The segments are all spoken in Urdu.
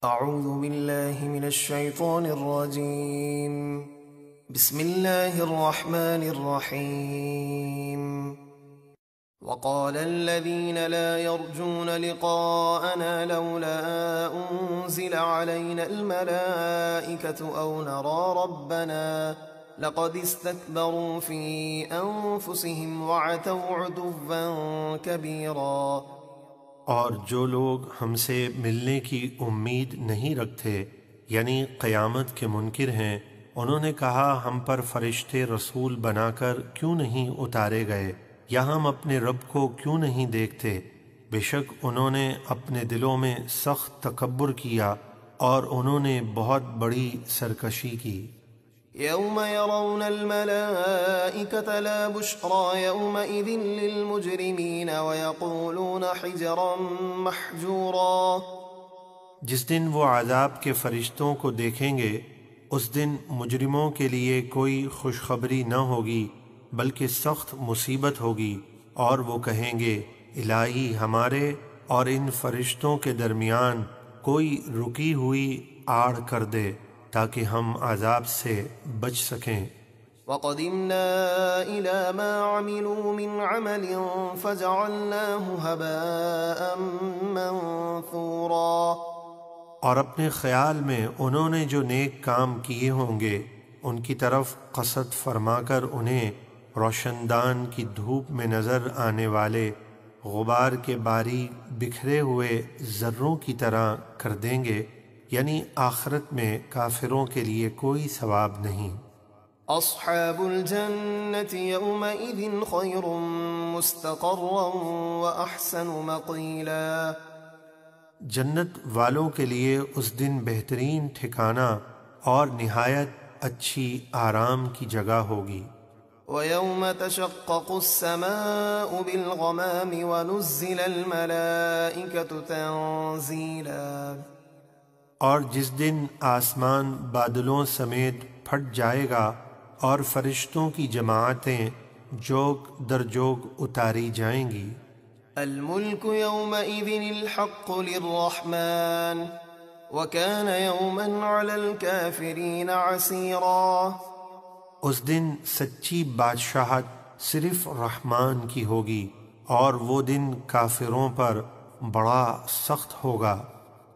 أعوذ بالله من الشيطان الرجيم. بسم الله الرحمن الرحيم. وقال الذين لا يرجون لقاءنا لولا أنزل علينا الملائكة أو نرى ربنا لقد استكبروا في أنفسهم وعتوا عتوا كبيرا. اور جو لوگ ہم سے ملنے کی امید نہیں رکھتے یعنی قیامت کے منکر ہیں، انہوں نے کہا ہم پر فرشتے رسول بنا کر کیوں نہیں اتارے گئے، یا ہم اپنے رب کو کیوں نہیں دیکھتے۔ بے شک انہوں نے اپنے دلوں میں سخت تکبر کیا اور انہوں نے بہت بڑی سرکشی کی۔ يوم يرون الملائكة لا بشرى يومئذ للمجرمين ويقولون حجرا محجورا. جس دن وہ عذاب کے فرشتوں کو دیکھیں گے، اس دن مجرموں کے لیے کوئی خوشخبری نہ ہوگی بلکہ سخت مصیبت ہوگی، اور وہ کہیں گے الہی ہمارے اور ان فرشتوں کے درمیان کوئی رکی ہوئی آڑ کر دے تاکہ ہم عذاب سے بچ سکیں۔ وَقَدِمْنَا إِلَى مَا عَمِلُوا مِنْ عَمَلٍ فَجَعَلْنَاهُ هَبَاءً مَنْثُورًا۔ اور اپنے خیال میں انہوں نے جو نیک کام کیے ہوں گے ان کی طرف قصد فرما کر انہیں روشندان کی دھوپ میں نظر آنے والے غبار کے باریک بکھرے ہوئے ذروں کی طرح کر دیں گے، یعنی آخرت میں کافروں کے لیے کوئی ثواب نہیں۔ اصحاب الجنة يومئذ خير مستقرا واحسن مقيلا۔ جنت والوں کے لیے اس دن بہترین ٹھکانہ اور نہایت اچھی آرام کی جگہ ہوگی۔ وَيَوْمَ تَشَقَّقُ السَّمَاءُ بِالْغَمَامِ وَنُزِّلَ الْمَلَائِكَةُ تَنزِيلًا۔ اور جس دن آسمان بادلوں سمیت پھٹ جائے گا اور فرشتوں کی جماعتیں جوگ در جوگ اتاری جائیں گی۔ الملک یومئذ الحق للرحمن وکان یوما علی الکافرین عسیرا۔ اس دن سچی بادشاہت صرف رحمان کی ہوگی اور وہ دن کافروں پر بڑا سخت ہوگا۔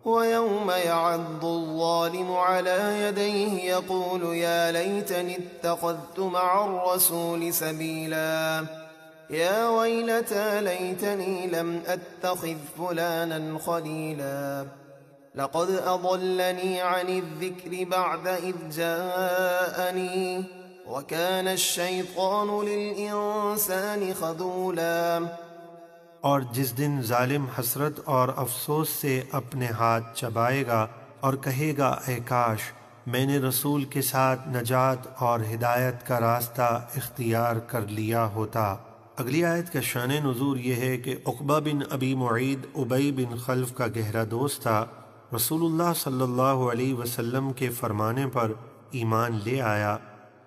وَيَوْمَ يَعَضُّ الظَّالِمُ عَلَى يَدَيْهِ يَقُولُ يَا لَيْتَنِي اتَّخَذْتُ مَعَ الرَّسُولِ سَبِيلًا يَا وَيْلَتَى لَيْتَنِي لَمْ أَتَّخِذْ فُلَانًا خَلِيلًا لَقَدْ أَضَلَّنِي عَنِ الذِّكْرِ بَعْدَ إِذْ جَاءَنِي وَكَانَ الشَّيْطَانُ لِلْإِنسَانِ خَذُولًا۔ اور جس دن ظالم حسرت اور افسوس سے اپنے ہاتھ چبائے گا اور کہے گا اے کاش میں نے رسول کے ساتھ نجات اور ہدایت کا راستہ اختیار کر لیا ہوتا۔ اگلی آیت کا شان نزول یہ ہے کہ عقبہ بن ابی معید ابی بن خلف کا گہرا دوست تھا۔ رسول اللہ صلی اللہ علیہ وسلم کے فرمانے پر ایمان لے آیا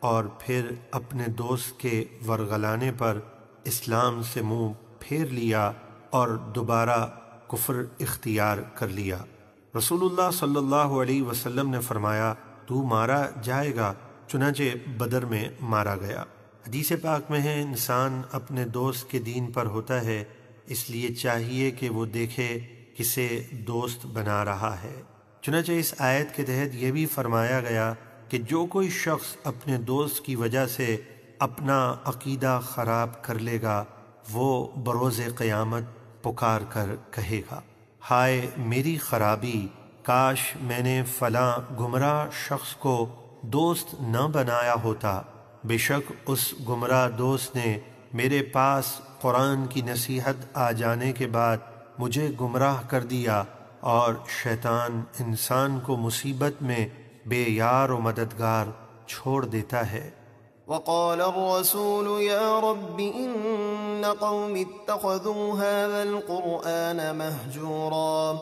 اور پھر اپنے دوست کے ورغلانے پر اسلام سے منہ پھیر لیا اور دوبارہ کفر اختیار کر لیا۔ رسول اللہ صلی اللہ علیہ وسلم نے فرمایا تو مارا جائے گا، چنانچہ بدر میں مارا گیا۔ حدیث پاک میں ہے انسان اپنے دوست کے دین پر ہوتا ہے، اس لیے چاہیے کہ وہ دیکھے کسے دوست بنا رہا ہے۔ چنانچہ اس آیت کے تحت یہ بھی فرمایا گیا کہ جو کوئی شخص اپنے دوست کی وجہ سے اپنا عقیدہ خراب کر لے گا وہ بروز قیامت پکار کر کہے گا ہائے میری خرابی، کاش میں نے فلاں گمراہ شخص کو دوست نہ بنایا ہوتا۔ بے شک اس گمراہ دوست نے میرے پاس قرآن کی نصیحت آ جانے کے بعد مجھے گمراہ کر دیا، اور شیطان انسان کو مصیبت میں بے یار و مددگار چھوڑ دیتا ہے۔ وقال الرسول يا رب إن قوم اتخذوا هذا القرآن مهجورا۔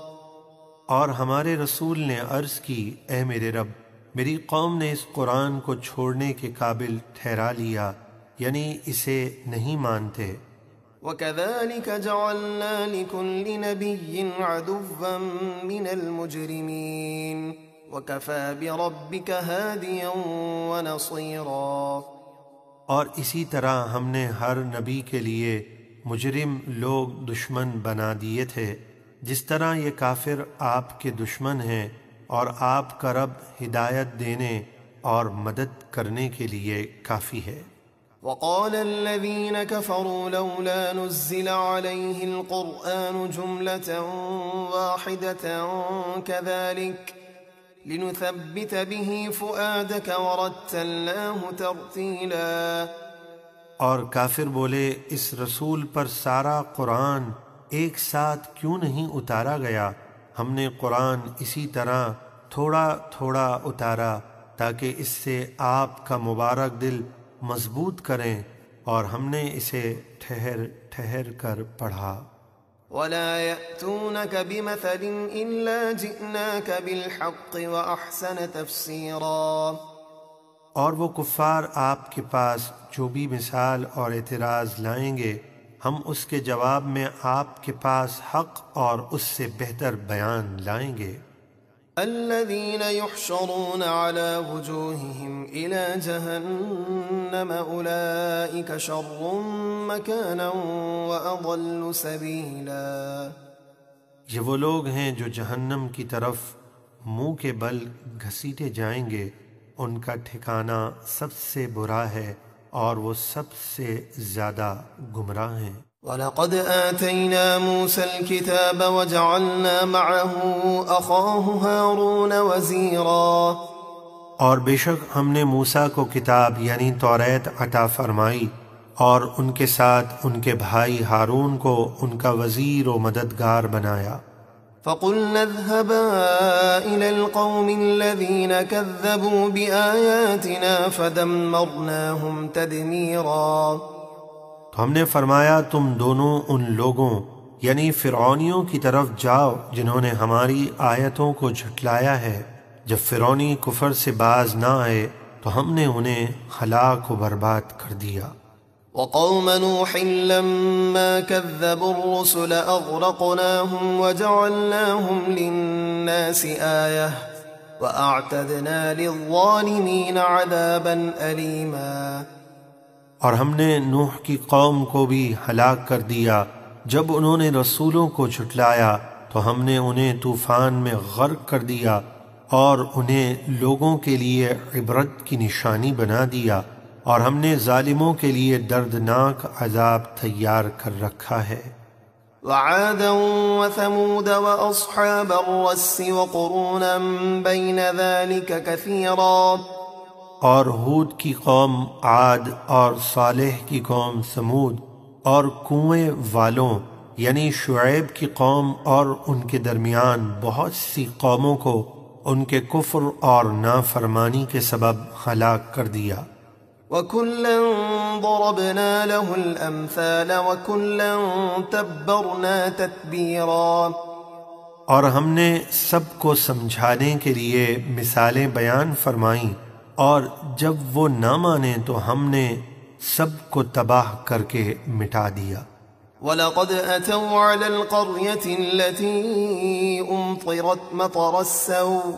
اور ہمارے رسول نے عرض کی اے میرے رب میری قوم نے اس قرآن کو چھوڑنے کے قابل ٹھہرا لیا، یعنی اسے نہیں مانتے۔ وكذلك جعلنا لكل نبي عدوا من المجرمين وكفى بربك هاديا ونصيرا۔ اور اسی طرح ہم نے ہر نبی کے لیے مجرم لوگ دشمن بنا دیے تھے، جس طرح یہ کافر آپ کے دشمن ہیں، اور آپ کا رب ہدایت دینے اور مدد کرنے کے لیے کافی ہے۔ وقال الذين كفروا لولا نزل عليه القرآن جملة واحدة كذلك لنثبت به فؤادك ورتلناه ترتیلا۔ اور کافر بولے، اس رسول پر سارا قرآن ایک ساتھ کیوں نہیں اتارا گیا؟ ہم نے قرآن اسی طرح تھوڑا تھوڑا اتارا تاکہ اس سے آپ کا مبارک دل مضبوط کریں، اور ہم نے اسے ٹھہر ٹھہر کر پڑھا۔ ولا يأتونك بمثل إلا جئناك بالحق وأحسن تفسيرا۔ اور وہ کفار آپ کے پاس جو بھی مثال اور اعتراض لائیں گے، ہم اس کے جواب میں آپ کے پاس حق اور اس سے بہتر بیان لائیں گے۔ الذين يحشرون على وجوههم إلى جهنم أولئك شر مكانا وأضل سبيلا۔ یہ وہ لوگ ہیں جو جہنم کی طرف منہ کے بل گھسیٹے جائیں گے، ان کا ٹھکانہ سب سے برا ہے اور وہ سب سے زیادہ گمراہ ہیں۔ وَلَقَدْ آتَيْنَا مُوسَى الْكِتَابَ وَجَعَلْنَا مَعَهُ أَخَاهُ هَارُونَ وَزِيرًا۔ اور بے شک ہم نے موسیٰ کو کتاب یعنی توریت عطا فرمائی، اور ان کے ساتھ ان کے بھائی ہارون کو ان کا وزیر و مددگار بنایا۔ فَقُلْنَا اذْهَبَا إِلَى الْقَوْمِ الَّذِينَ كَذَّبُوا بِآيَاتِنَا فَدَمَّرْنَاهُمْ تَدْمِيرًا۔ تو ہم نے فرمایا، تم دونوں ان لوگوں یعنی فرعونیوں کی طرف جاؤ جنہوں نے ہماری آیتوں کو جھٹلایا ہے۔ جب فرعونی کفر سے باز نہ آئے تو ہم نے انہیں ہلاک و برباد کر دیا۔ وقوم نوح لما كذبوا الرسل أغرقناهم وجعلناهم للناس آية وأعتدنا للظالمين عذابا أليما۔ اور ہم نے نوح کی قوم کو بھی ہلاک کر دیا۔ جب انہوں نے رسولوں کو جھٹلایا تو ہم نے انہیں طوفان میں غرق کر دیا اور انہیں لوگوں کے لیے عبرت کی نشانی بنا دیا، اور ہم نے ظالموں کے لیے دردناک عذاب تیار کر رکھا ہے۔ وعادا وثمود وأصحاب الرس وقرونا بين ذلك كثيرا۔ اور ہود کی قوم عاد اور صالح کی قوم سمود اور کنویں والوں یعنی شعیب کی قوم اور ان کے درمیان بہت سی قوموں کو ان کے کفر اور نافرمانی کے سبب ہلاک کر دیا۔ وَكُلًّا ضَرَبْنَا لَهُ الْأَمْثَالَ وَكُلًّا تَبَّرْنَا تَتْبِيرًا۔ اور ہم نے سب کو سمجھانے کے لیے مثالیں بیان فرمائیں، اور جب وہ نہ مانیں تو ہم نے سب کو تباہ کر کے مٹا دیا۔ وَلَقَدْ أَتَوْا عَلَى الْقَرْيَةِ الَّتِي أُمْطِرَتْ مَطَرَ السَّوْءِ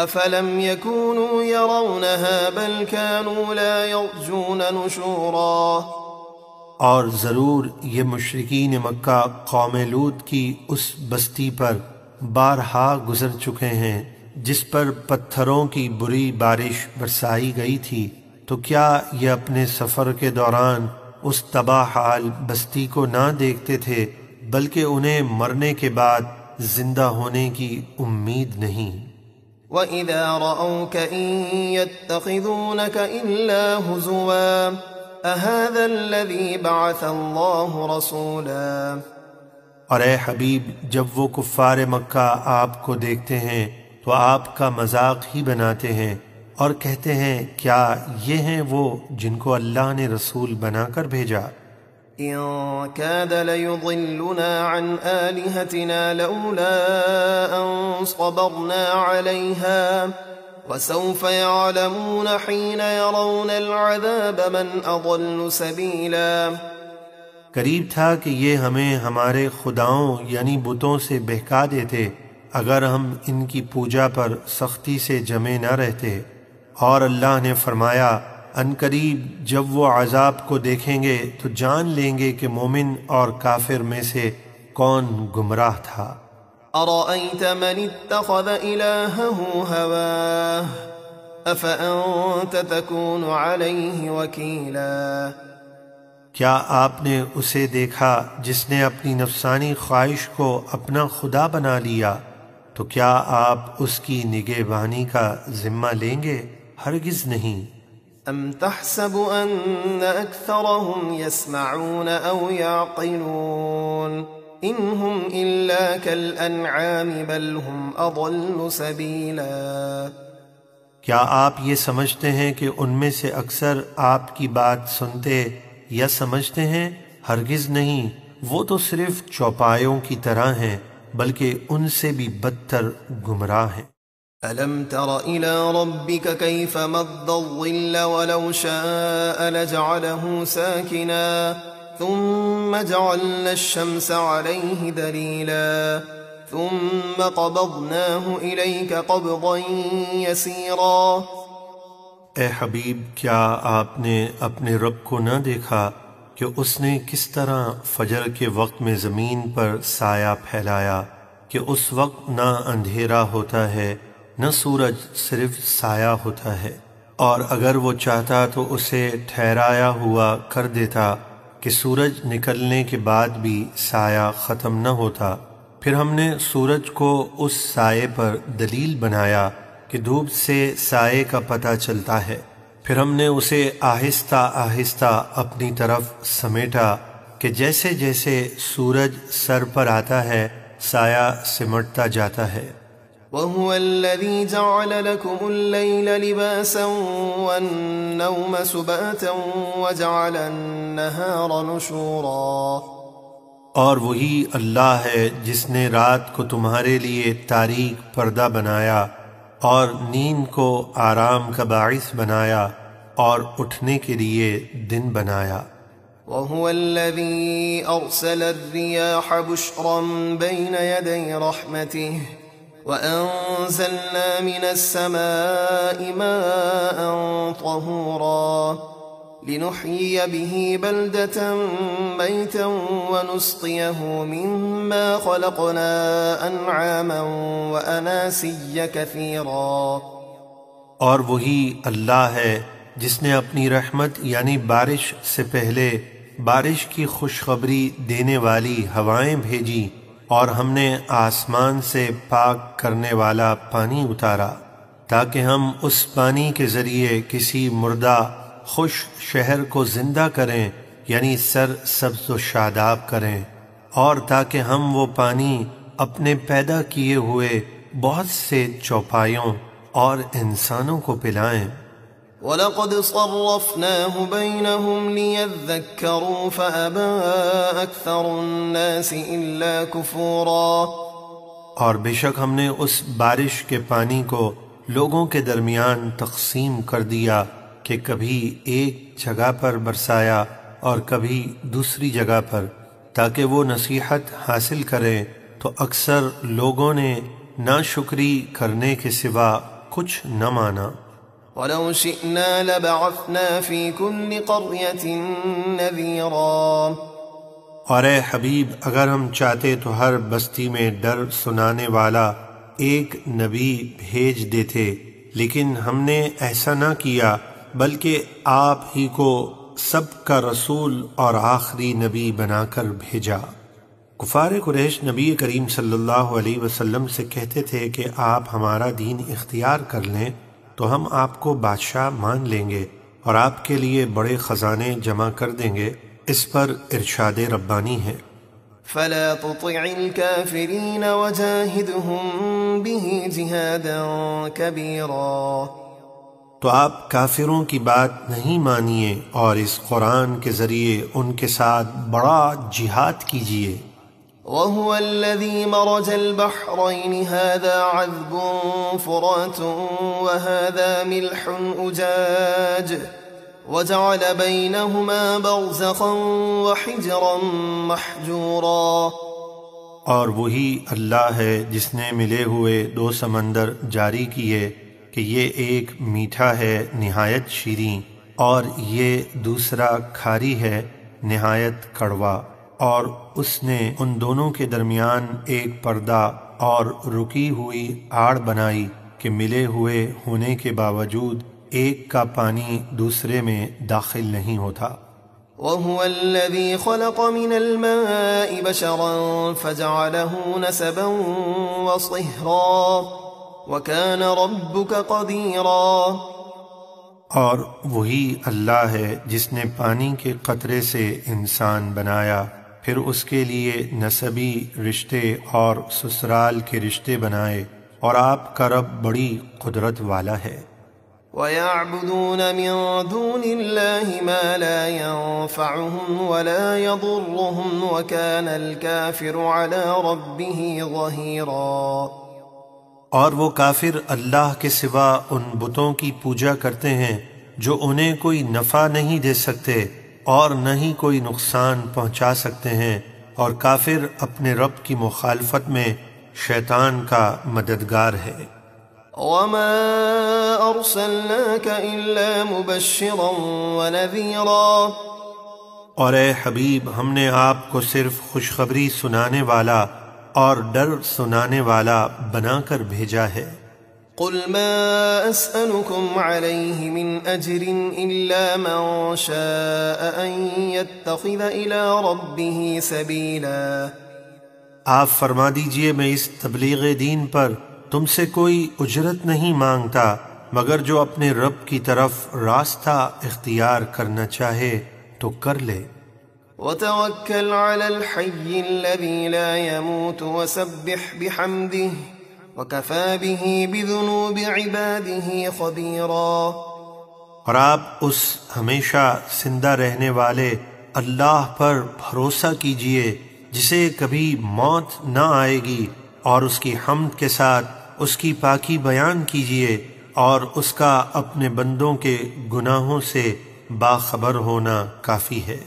أَفَلَمْ يَكُونُوا يَرَوْنَهَا بَلْ كَانُوا لَا يَرْجُونَ نُشُورًا۔ اور ضرور یہ مشرکین مکہ قوم لوط کی اس بستی پر بارہا گزر چکے ہیں جس پر پتھروں کی بری بارش برسائی گئی تھی، تو کیا یہ اپنے سفر کے دوران اس تباہ حال بستی کو نہ دیکھتے تھے، بلکہ انہیں مرنے کے بعد زندہ ہونے کی امید نہیں۔ وَإِذَا رَأَوْكَ إِن يَتَّخِذُونَكَ إِلَّا هُزُوًا أَهَذَا الَّذِي بَعَثَ اللَّهُ رَسُولًا۔ اور اے حبیب، جب وہ کفار مکہ آپ کو دیکھتے ہیں تو آپ کا مذاق ہی بناتے ہیں اور کہتے ہیں، کیا یہ ہیں وہ جن کو اللہ نے رسول بنا کر بھیجا؟ إِن كَادَ لَيُضِلُّنَا عَنْ آلِهَتِنَا لَوْلَا أَن صَبَرْنَا عَلَيْهَا وَسَوْفَ يَعْلَمُونَ حِينَ يَرَوْنَ الْعَذَابَ مَنْ أَضَلُّ سَبِيلًا۔ قریب تھا کہ یہ ہمیں ہمارے خداؤں یعنی بتوں سے بہکا دیتے اگر ہم ان کی پوجا پر سختی سے جمے نہ رہتے۔ اور اللہ نے فرمایا ان قریب جب وہ عذاب کو دیکھیں گے تو جان لیں گے کہ مومن اور کافر میں سے کون گمراہ تھا۔ أرأيت من اتخذ إلهه هواه أفأنت تكون عليه وكيلا؟ کیا آپ نے اسے دیکھا جس نے اپنی نفسانی خواہش کو اپنا خدا بنا لیا، تو کیا آپ اس کی نگہبانی کا ذمہ لیں گے؟ ہرگز نہیں۔ أم تحسب أن أكثرهم يسمعون أو يعقلون إن هم إلا كالأنعام بل هم أضل سبيلا۔ کیا آپ یہ سمجھتے ہیں کہ ان میں سے اکثر آپ کی بات سنتے یا سمجھتے ہیں؟ ہرگز نہیں، وہ تو صرف چوپایوں کی طرح ہیں بلکہ ان سے بھی بدتر گمراہ ہیں۔ ألم تر إلى ربك كيف مد الظل ولو شاء لجعله ساكنا ثم جعلنا الشمس عليه دليلا ثم قبضناه إليك قبضا يسيرا۔ اے حبیب، کیا آپ نے اپنے رب کو نہ دیکھا کہ اس نے کس طرح فجر کے وقت میں زمین پر سایہ پھیلایا کہ اس وقت نہ اندھیرا ہوتا ہے نہ سورج، صرف سایہ ہوتا ہے، اور اگر وہ چاہتا تو اسے ٹھہرایا ہوا کر دیتا کہ سورج نکلنے کے بعد بھی سایہ ختم نہ ہوتا۔ پھر ہم نے سورج کو اس سائے پر دلیل بنایا کہ دھوپ سے سائے کا پتہ چلتا ہے، پھر ہم نے اسے آہستہ آہستہ اپنی طرف سمیٹا کہ جیسے جیسے سورج سر پر آتا ہے سایہ سمٹتا جاتا ہے۔ وهو الذي جعل لكم الليل لباسا والنوم سباتا وجعل النهار نشورا۔ اور وہی اللہ ہے جس نے رات کو تمہارے لیے تاریک پردہ بنایا اور نیند کو آرام کا باعث بنایا اور اٹھنے کے لیے دن بنایا۔ وهو الذي أرسل الرياح بشرا بين يدي رحمته وأنزلنا من السماء ماء طهورا لنحيي به بلدة ميتا ونسقيه مما خلقنا أنعاما وأناسيا كثيرا۔ اور وہی اللہ ہے جس نے اپنی رحمت یعنی بارش سے پہلے بارش کی خوشخبری دینے والی ہوائیں بھیجی اور ہم نے آسمان سے پاک کرنے والا پانی اتارا تاکہ ہم اس پانی کے ذریعے کسی مردہ خوش شہر کو زندہ کریں یعنی سر سبز و شاداب کریں، اور تاکہ ہم وہ پانی اپنے پیدا کیے ہوئے بہت سے چوپایوں اور انسانوں کو پلائیں۔ وَلَقَدْ صَرَّفْنَاهُ بَيْنَهُمْ لِيَذَّكَّرُوا فَأَبَى أَكْثَرُ النَّاسِ إِلَّا كُفُورًا۔ اور بے شک ہم نے اس بارش کے پانی کو لوگوں کے درمیان تقسیم کر دیا کہ کبھی ایک جگہ پر برسایا اور کبھی دوسری جگہ پر، تاکہ وہ نصیحت حاصل کریں، تو اکثر لوگوں نے ناشکری کرنے کے سوا کچھ نہ مانا۔ وَلَوْ شِئْنَا لَبَعَثْنَا فِي كُلِّ قَرْيَةٍ نَذِيرًا۔ اور اے حبیب، اگر ہم چاہتے تو ہر بستی میں ڈر سنانے والا ایک نبی بھیج دیتے، لیکن ہم نے ایسا نہ کیا بلکہ آپ ہی کو سب کا رسول اور آخری نبی بنا کر بھیجا۔ کفار قریش نبی کریم صلی اللہ علیہ وسلم سے کہتے تھے کہ آپ ہمارا دین اختیار کر لیں تو ہم آپ کو بادشاہ مان لیں گے اور آپ کے لیے بڑے خزانے جمع کر دیں گے۔ اس پر ارشاد ربانی ہے، فَلَا تُطِعِ الْكَافِرِينَ وَجَاهِدْهُمْ بِهِ جِهَادًا كَبِيرًا۔ تو آپ کافروں کی بات نہیں مانیے اور اس قرآن کے ذریعے ان کے ساتھ بڑا جہاد کیجیے۔ وَهُوَ الَّذِي مَرَجَ الْبَحْرَيْنِ هَذَا عَذْبٌ فُرَاتٌ وَهَذَا مِلْحٌ أُجَاجٌ وجعل بينهما برزخا وحجرا محجورا۔ اور وہی اللہ ہے جس نے ملے ہوئے دو سمندر جاری کیے کہ یہ ایک میٹھا ہے نہایت شیریں اور یہ دوسرا کھاری ہے نہایت کڑوا، اور اس نے ان دونوں کے درمیان ایک پردہ اور رکی ہوئی آڑ بنائی کہ ملے ہوئے ہونے کے باوجود ایک کا پانی دوسرے میں داخل نہیں ہوتا۔ وهو الذي خلق من الماء بشرا فجعله نسبا وصهرا وكان ربك قديرا۔ اور وہی اللہ ہے جس نے پانی کے قطرے سے انسان بنایا، پھر اس کے لیے نسبی رشتے اور سسرال کے رشتے بنائے، اور آپ کا رب بڑی قدرت والا ہے۔ وَيَعْبُدُونَ مِن دُونِ اللَّهِ مَا لَا يَنفَعُهُمْ وَلَا يَضُرُّهُمْ وَكَانَ الْكَافِرُ عَلَى رَبِّهِ ظَهِيرًا۔ اور وہ کافر اللہ کے سوا ان بتوں کی پوجا کرتے ہیں جو انہیں کوئی نفع نہیں دے سکتے اور نہ ہی کوئی نقصان پہنچا سکتے ہیں، اور کافر اپنے رب کی مخالفت میں شیطان کا مددگار ہے۔ وَمَا أَرْسَلْنَاكَ إِلَّا مُبَشِّرًا وَنَذِيرًا۔ اور اے حبیب، ہم نے آپ کو صرف خوشخبری سنانے والا اور ڈر سنانے والا بنا کر بھیجا ہے۔ قُلْ مَا أَسْأَلُكُمْ عَلَيْهِ مِنْ أَجْرٍ إِلَّا مَنْ شَاءَ أَنْ يَتَّخِذَ إِلَى رَبِّهِ سَبِيلًا۔ آپ فرما دیجئے میں اس تبلیغ دین پر تم سے کوئی اجرت نہیں مانگتا مگر جو اپنے رب کی طرف راستہ اختیار کرنا چاہے تو کر لے۔ وَتَوَكَّلْ عَلَى الْحَيِّ الَّذِي لَا يَمُوتُ وَسَبِّحْ بِحَمْدِهِ وَكَفَى بِهِ بِذُنُوبِ عِبَادِهِ خَبِيرًا۔ اور آپ اس ہمیشہ زندہ رہنے والے اللہ پر بھروسہ کیجئے جسے کبھی موت نہ آئے گی، اور اس کی حمد کے ساتھ اس کی پاکی بیان کیجئے، اور اس کا اپنے بندوں کے گناہوں سے باخبر ہونا کافی ہے۔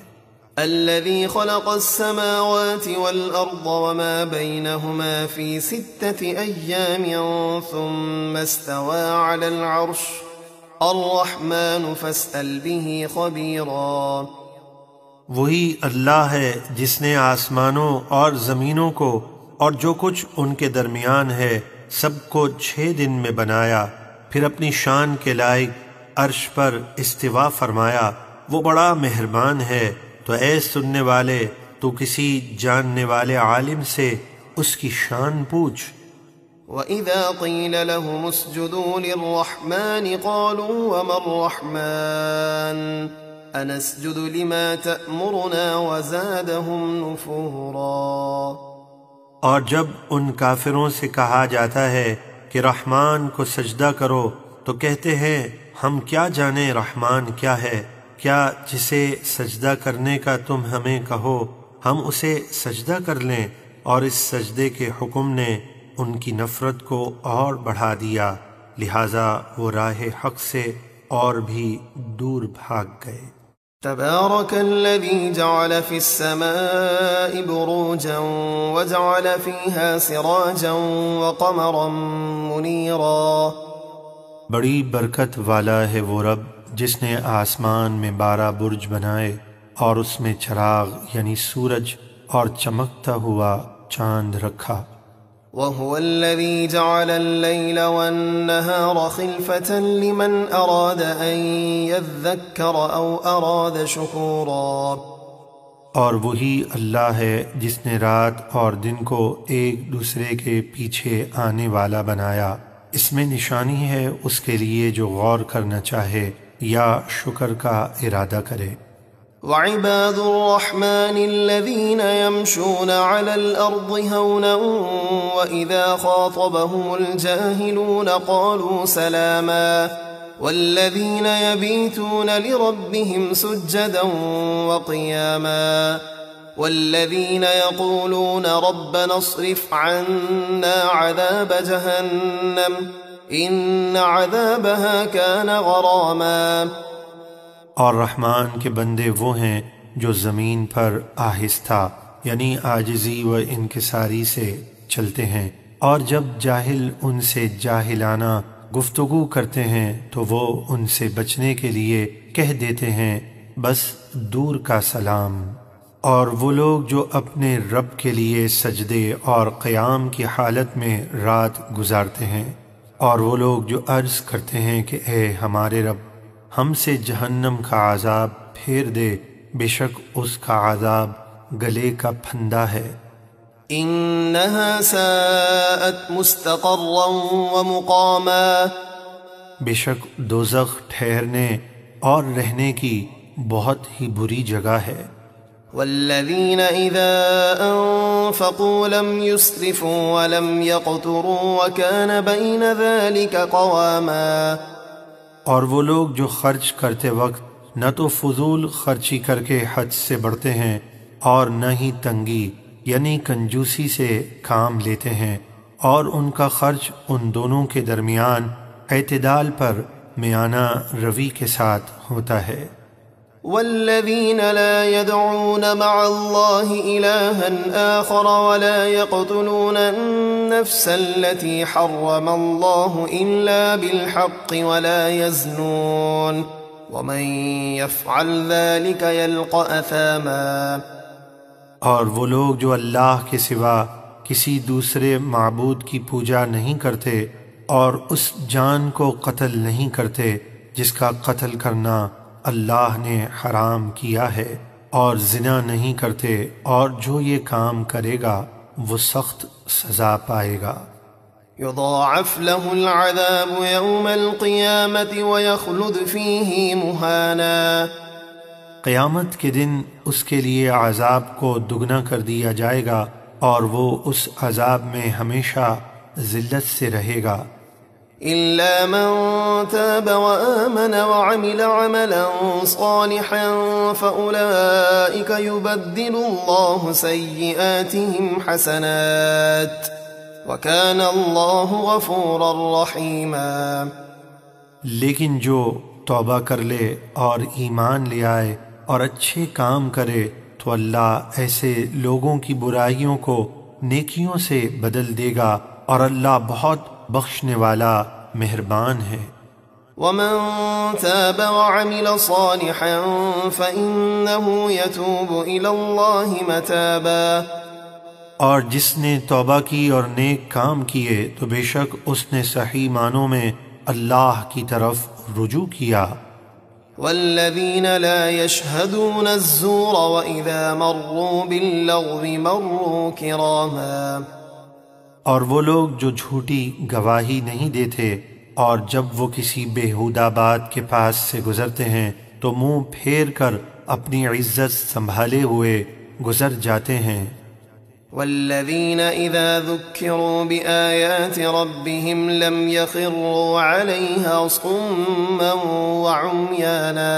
الذي خلق السماوات والأرض وما بينهما في 6 أيام ثم استوى على العرش الرحمن فاسأل به خبيرا۔ وہی اللہ ہے جس نے آسمانوں اور زمینوں کو اور جو کچھ ان کے درمیان ہے سب کو 6 دن میں بنایا، پھر اپنی شان کے لائق عرش پر استوا فرمایا، وہ بڑا مہربان ہے۔ تو اے سننے والے، تو کسی جاننے والے عالم سے اس کی شان پوچھ۔ وَإِذَا قِيلَ لَهُمُ اسْجُدُوا لِلرَّحْمَنِ قَالُوا وَمَا الرَّحْمَنُ أَنَسْجُدُ لِمَا تَأْمُرُنَا وَزَادَهُمْ نُفُورًا۔ اور جب ان کافروں سے کہا جاتا ہے کہ رحمان کو سجدہ کرو تو کہتے ہیں ہم کیا جانیں رحمان کیا ہے، کیا جسے سجدہ کرنے کا تم ہمیں کہو ہم اسے سجدہ کر لیں، اور اس سجدے کے حکم نے ان کی نفرت کو اور بڑھا دیا، لہٰذا وہ راہ حق سے اور بھی دور بھاگ گئے۔ تبارك الذي جعل في السماء بروجا وجعل فيها سراجا وقمرا منيرا۔ بڑی برکت والا ہے وہ رب جس نے آسمان میں 12 برج بنائے اور اس میں چراغ یعنی سورج اور چمکتا ہوا چاند رکھا۔ وهو الذي جعل الليل والنهار خلفة لمن أراد أن يذكر أو أراد شكورا۔ اور وہی اللہ ہے جس نے رات اور دن کو ایک دوسرے کے پیچھے آنے والا بنایا، اس میں نشانی ہے اس کے لیے جو غور کرنا چاہے یا شکر کا ارادہ کرے۔ وعباد الرحمن الذين يمشون على الأرض هونا وإذا خاطبهم الجاهلون قالوا سلاما والذين يبيتون لربهم سجدا وقياما والذين يقولون ربنا اصرف عنا عذاب جهنم إن عذابها كان غراما۔ اور رحمان کے بندے وہ ہیں جو زمین پر آہستہ یعنی عاجزی و انکساری سے چلتے ہیں، اور جب جاہل ان سے جاہلانہ گفتگو کرتے ہیں تو وہ ان سے بچنے کے لیے کہہ دیتے ہیں بس دور کا سلام۔ اور وہ لوگ جو اپنے رب کے لیے سجدے اور قیام کی حالت میں رات گزارتے ہیں، اور وہ لوگ جو عرض کرتے ہیں کہ اے ہمارے رب ہم سے جہنم کا عذاب پھیر دے، بے شک اس کا عذاب گلے کا پھندا ہے۔ انہا ساءت مستقرا ومقاما، بے شک دوزخ ٹھہرنے اور رہنے کی بہت ہی بری جگہ ہے۔ والذین اذا انفقوا لم يسرفوا ولم يقتروا وكان بین ذلك قواما، اور وہ لوگ جو خرچ کرتے وقت نہ تو فضول خرچی کر کے حد سے بڑھتے ہیں اور نہ ہی تنگی یعنی کنجوسی سے کام لیتے ہیں، اور ان کا خرچ ان دونوں کے درمیان اعتدال پر میانہ روی کے ساتھ ہوتا ہے۔ والذین لا يدعون مع اللہ الہا آخر ولا يقتلون النفس التي حرم اللہ الا بالحق ولا يزنون ومن يفعل ذلك يلقى اثاما، اور وہ لوگ جو اللہ کے سوا کسی دوسرے معبود کی پوجا نہیں کرتے اور اس جان کو قتل نہیں کرتے جس کا قتل کرنا اللہ نے حرام کیا ہے، اور زنا نہیں کرتے، اور جو یہ کام کرے گا وہ سخت سزا پائے گا۔ يضاعف له العذاب يوم القيامة ويخلد فيه مهانا، قیامت کے دن اس کے لیے عذاب کو دگنا کر دیا جائے گا اور وہ اس عذاب میں ہمیشہ ذلت سے رہے گا۔ إلا من تاب وآمن وعمل عملا صالحا فأولئك يبدل الله سيئاتهم حسنات وكان الله غفورا رحيما، لیکن جو توبہ کر لے اور ایمان لے آئے اور اچھے کام کرے تو اللہ ایسے لوگوں کی برائیوں کو نیکیوں سے بدل دے گا، اور اللہ بہت بخشنے والا مہربان ہے۔ ومن تاب وعمل صالحا فإنه يتوب إلى الله متابا، اور جس نے توبہ کی اور نیک کام کیے تو بے شک اس نے صحیح معنوں میں اللہ کی طرف رجوع کیا۔ والذین لا يشهدون الزور وإذا مروا باللغو مروا کراما، اور وہ لوگ جو جھوٹی گواہی نہیں دیتے اور جب وہ کسی بیہودہ بات کے پاس سے گزرتے ہیں تو منہ پھیر کر اپنی عزت سنبھالے ہوئے گزر جاتے ہیں۔ والذین اذا ذکروا بآیات ربهم لم يخروا علیہا صما وعمیانا،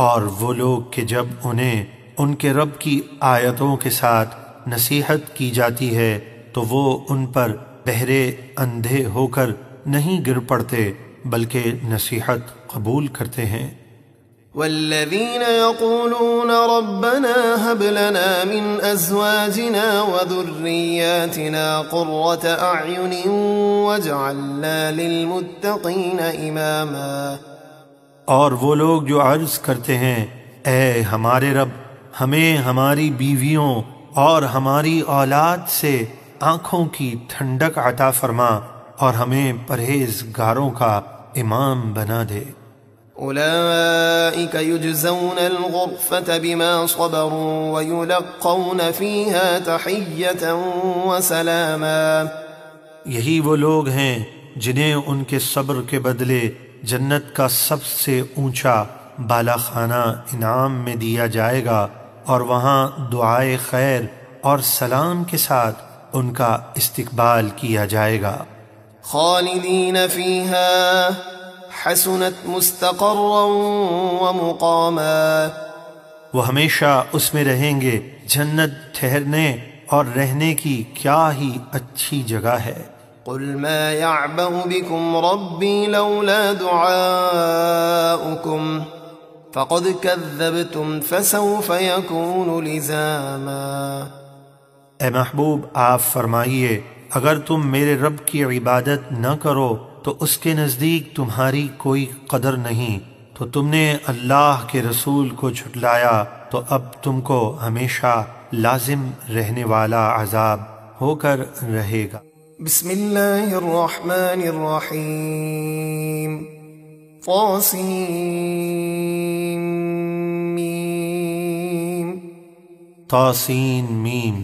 اور وہ لوگ کہ جب انہیں ان کے رب کی آیتوں کے ساتھ نصیحت کی جاتی ہے تو وہ ان پر بہرے اندھے ہو کر نہیں گر پڑتے بلکہ نصیحت قبول کرتے ہیں۔ والذین یقولون ربنا هب لنا من ازواجنا وذریاتنا قرة اعین واجعلنا للمتقین اماما، اور وہ لوگ جو عرض کرتے ہیں اے ہمارے رب ہمیں ہماری بیویوں اور ہماری اولاد سے آنکھوں کی ٹھنڈک عطا فرما اور ہمیں پرہیزگاروں کا امام بنا دے۔ اولئک یجزون الغرفة بما صبروا ویلقون فیہا تحیة وسلاما، یہی وہ لوگ ہیں جنہیں ان کے صبر کے بدلے جنت کا سب سے اونچا بالا خانہ انعام میں دیا جائے گا، اور وہاں دعائے خیر اور سلام کے ساتھ ان کا استقبال کیا جائے گا۔ خالدین فیہا حسنت مستقرا ومقاما، وہ ہمیشہ اس میں رہیں گے، جنت ٹھہرنے اور رہنے کی کیا ہی اچھی جگہ ہے۔ قل ما يعبأ بكم ربی لولا دعاؤکم فقد كذبتم فسوف يكون لزاما۔ اے محبوب آپ فرمائیے اگر تم میرے رب کی عبادت نہ کرو تو اس کے نزدیک تمہاری کوئی قدر نہیں، تو تم نے اللہ کے رسول کو جھٹلایا تو اب تم کو ہمیشہ لازم رہنے والا عذاب ہو کر رہے گا۔ بسم اللہ الرحمن الرحیم۔ طاسین طاسین میم،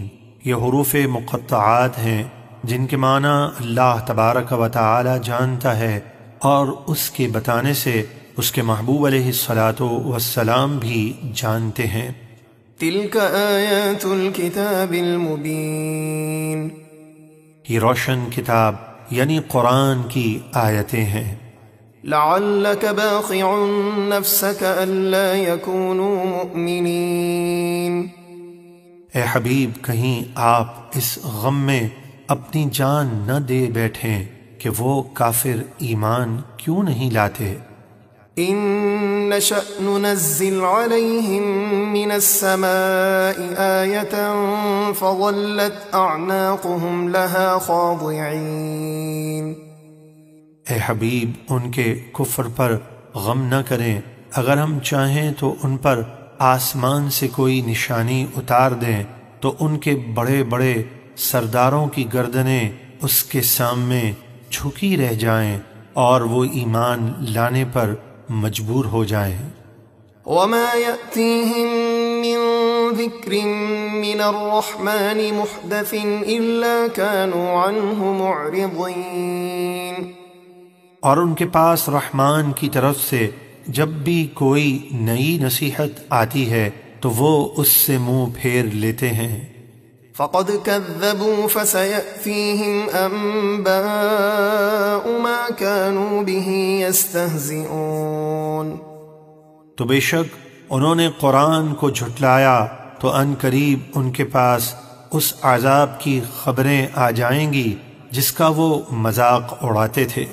یہ حروف مقطعات ہیں جن کے معنی اللہ تبارک و تعالی جانتا ہے اور اس کے بتانے سے اس کے محبوب علیہ الصلاۃ بھی جانتے ہیں۔ تلک آیات الکتاب المبین، یہ روشن کتاب یعنی قرآن کی آیتیں ہیں۔ لعلک باخع نفسک الا یکونوا مؤمنین، اے حبیب کہیں آپ اس غم میں اپنی جان نہ دے بیٹھیں کہ وہ کافر ایمان کیوں نہیں لاتے۔ ان نشأ ننزل علیہم من السماء آیة فظلت اعناقهم لها خاضعین، اے حبیب ان کے کفر پر غم نہ کریں، اگر ہم چاہیں تو ان پر آسمان سے کوئی نشانی اتار دیں تو ان کے بڑے بڑے سرداروں کی گردنیں اس کے سامنے جھکی رہ جائیں اور وہ ایمان لانے پر مجبور ہو جائیں۔ وما يأتيهم من ذكر من الرحمن محدث إلا كانوا عنه معرضين، اور ان کے پاس رحمان کی طرف سے جب بھی کوئی نئی نصیحت آتی ہے تو وہ اس سے منہ پھیر لیتے ہیں۔ فقد كذبوا فسيأتيهم أنباء ما كانوا به يستهزئون، تو بے شک انہوں نے قرآن کو جھٹلایا تو ان قریب ان کے پاس اس عذاب کی خبریں آ جائیں گی جس کا وہ مذاق اڑاتے تھے۔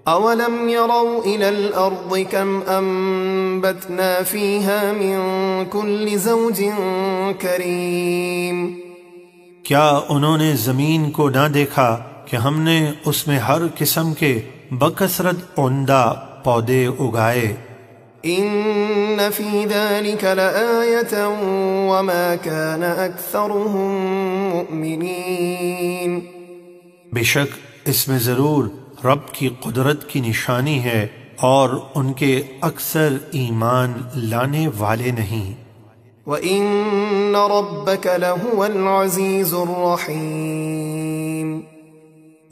اولم يروا الى الارض كم انبتنا فيها من كل زوج كريم، کیا انہوں نے زمین کو نہ دیکھا کہ ہم نے اس میں ہر قسم کے بکثرت عمدہ پودے اگائے۔ ان في ذلك لآية وما كان اكثرهم مؤمنين، بے شک اس میں ضرور رب کی قدرت کی نشانی ہے اور ان کے اکثر ایمان لانے والے نہیں۔ وَإِنَّ رَبَّكَ لَهُوَ الْعَزِيزُ الرَّحِيمُ،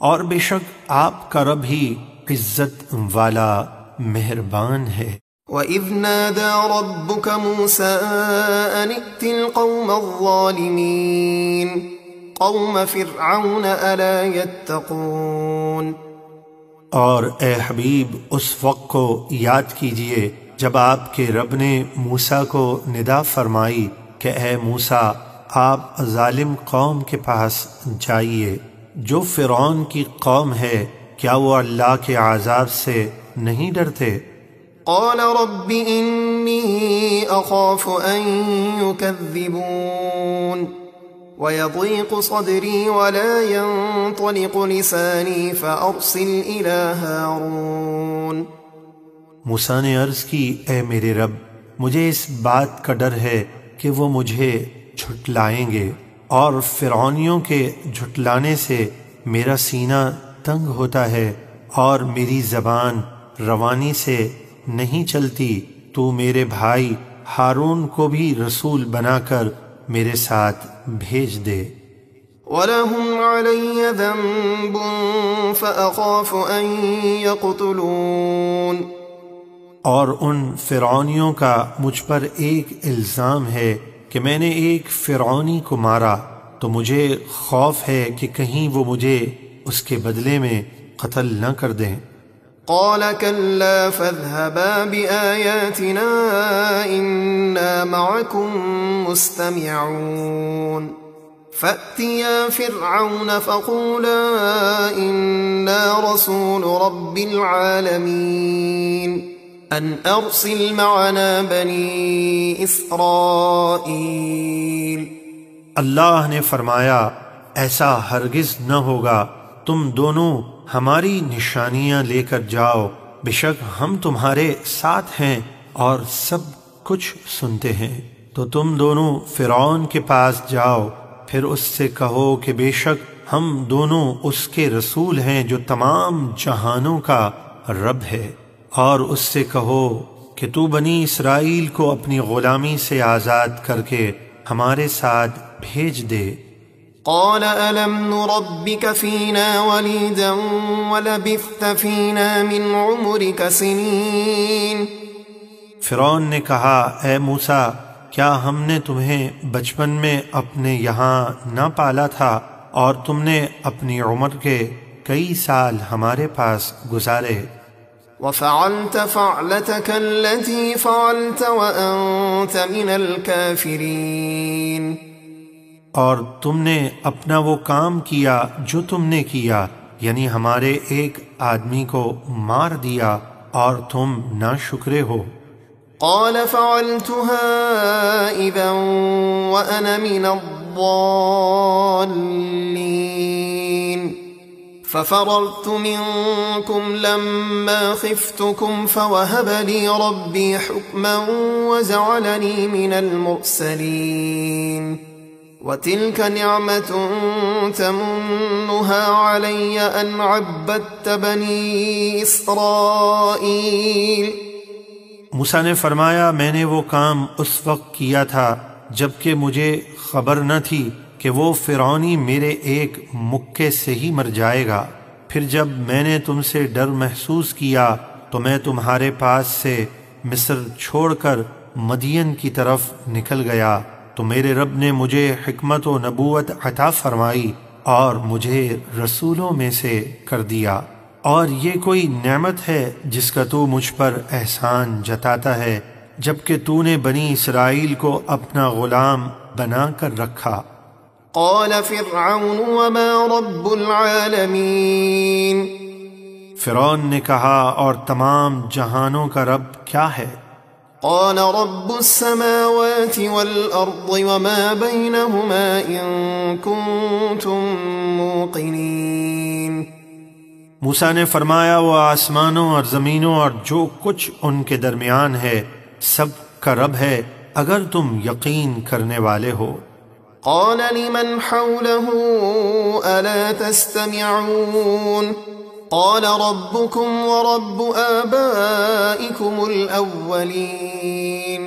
اور بے شک آپ کا رب ہی عزت والا مہربان ہے۔ وَإِذْ نَادَى رَبُّكَ مُوسَىٰ أَنِ ائْتِ الْقَوْمَ الظَّالِمِينَ قَوْمَ فِرْعَوْنَ أَلَا يَتَّقُونَ، اور اے حبیب اس وقت کو یاد کیجئے جب آپ کے رب نے موسیٰ کو ندا فرمائی کہ اے موسیٰ آپ ظالم قوم کے پاس جائیے جو فرعون کی قوم ہے، کیا وہ اللہ کے عذاب سے نہیں ڈرتے؟ قال رب إني أخاف أن يكذبون ويضيق صدري ولا ينطلق لساني فأرسل إلى هارون۔ موسیٰ نے عرض کی اے میرے رب مجھے اس بات کا ڈر ہے کہ وہ مجھے جھٹلائیں گے اور فرعونیوں کے جھٹلانے سے میرا سینہ تنگ ہوتا ہے اور میری زبان روانی سے نہیں چلتی، تو میرے بھائی ہارون کو بھی رسول بنا کر میرے ساتھ بھیج دے۔ وَلَهُمْ عَلَيَّ ذَنبٌ فَأَخَافُ أَن يَقْتُلُونَ، اور ان فرعونیوں کا مجھ پر ایک الزام ہے کہ میں نے ایک فرعونی کو مارا تو مجھے خوف ہے کہ کہیں وہ مجھے اس کے بدلے میں قتل نہ کر دیں۔ قال كلا فاذهبا بآياتنا إنا معكم مستمعون، فأتيا فرعون فقولا إنا رسول رب العالمين أن أرسل معنا بني إسرائيل۔ اللہ نے فرمایا ایسا ہرگز نہ ہوگا، تم دونوں ہماری نشانیاں لے کر جاؤ، بے شک ہم تمہارے ساتھ ہیں اور سب کچھ سنتے ہیں۔ تو تم دونوں فرعون کے پاس جاؤ، پھر اس سے کہو کہ بے شک ہم دونوں اس کے رسول ہیں جو تمام جہانوں کا رب ہے، اور اس سے کہو کہ تو بنی اسرائیل کو اپنی غلامی سے آزاد کر کے ہمارے ساتھ بھیج دے۔ قال ألم نربك فينا وليدا ولبثت فينا من عمرك سنين۔ فرعون نے کہا اے موسیٰ، کیا ہم نے تمہیں بچپن میں اپنے یہاں نہ پالا تھا اور تم نے اپنی عمر کے کئی سال ہمارے پاس گزارے؟ وفعلت فعلتك التي فعلت وأنت من الكافرين۔ اور تم نے اپنا وہ کام کیا جو تم نے کیا، یعنی ہمارے ایک آدمی کو مار دیا اور تم ناشکرے ہو۔ قال فعلتها إذا وأنا من الضالين ففررت منكم لما خفتكم فوهب لي ربي حكما وجعلني من المرسلين وتلك نعمة تمنها علي أن عبدت بني إسرائيل۔ موسیٰ نے فرمایا میں نے وہ کام اس وقت کیا تھا جبکہ مجھے خبر نہ تھی کہ وہ فرعونی میرے ایک مکے سے ہی مر جائے گا۔ پھر جب میں نے تم سے ڈر محسوس کیا تو میں تمہارے پاس سے مصر چھوڑ کر مدین کی طرف نکل گیا، تو میرے رب نے مجھے حکمت و نبوت عطا فرمائی اور مجھے رسولوں میں سے کر دیا۔ اور یہ کوئی نعمت ہے جس کا تو مجھ پر احسان جتاتا ہے جبکہ تو نے بنی اسرائیل کو اپنا غلام بنا کر رکھا۔ قال فرعون وما رب العالمین۔ فرعون نے کہا اور تمام جہانوں کا رب کیا ہے؟ قال رب السماوات والأرض وما بينهما إن كنتم موقنين۔ موسیٰ نے فرمایا وہ آسمانوں اور زمینوں اور جو کچھ ان کے درمیان ہے سب کا رب ہے اگر تم یقین کرنے والے ہو۔ قال لمن حوله ألا تستمعون قال ربكم ورب آبائكم الأولين۔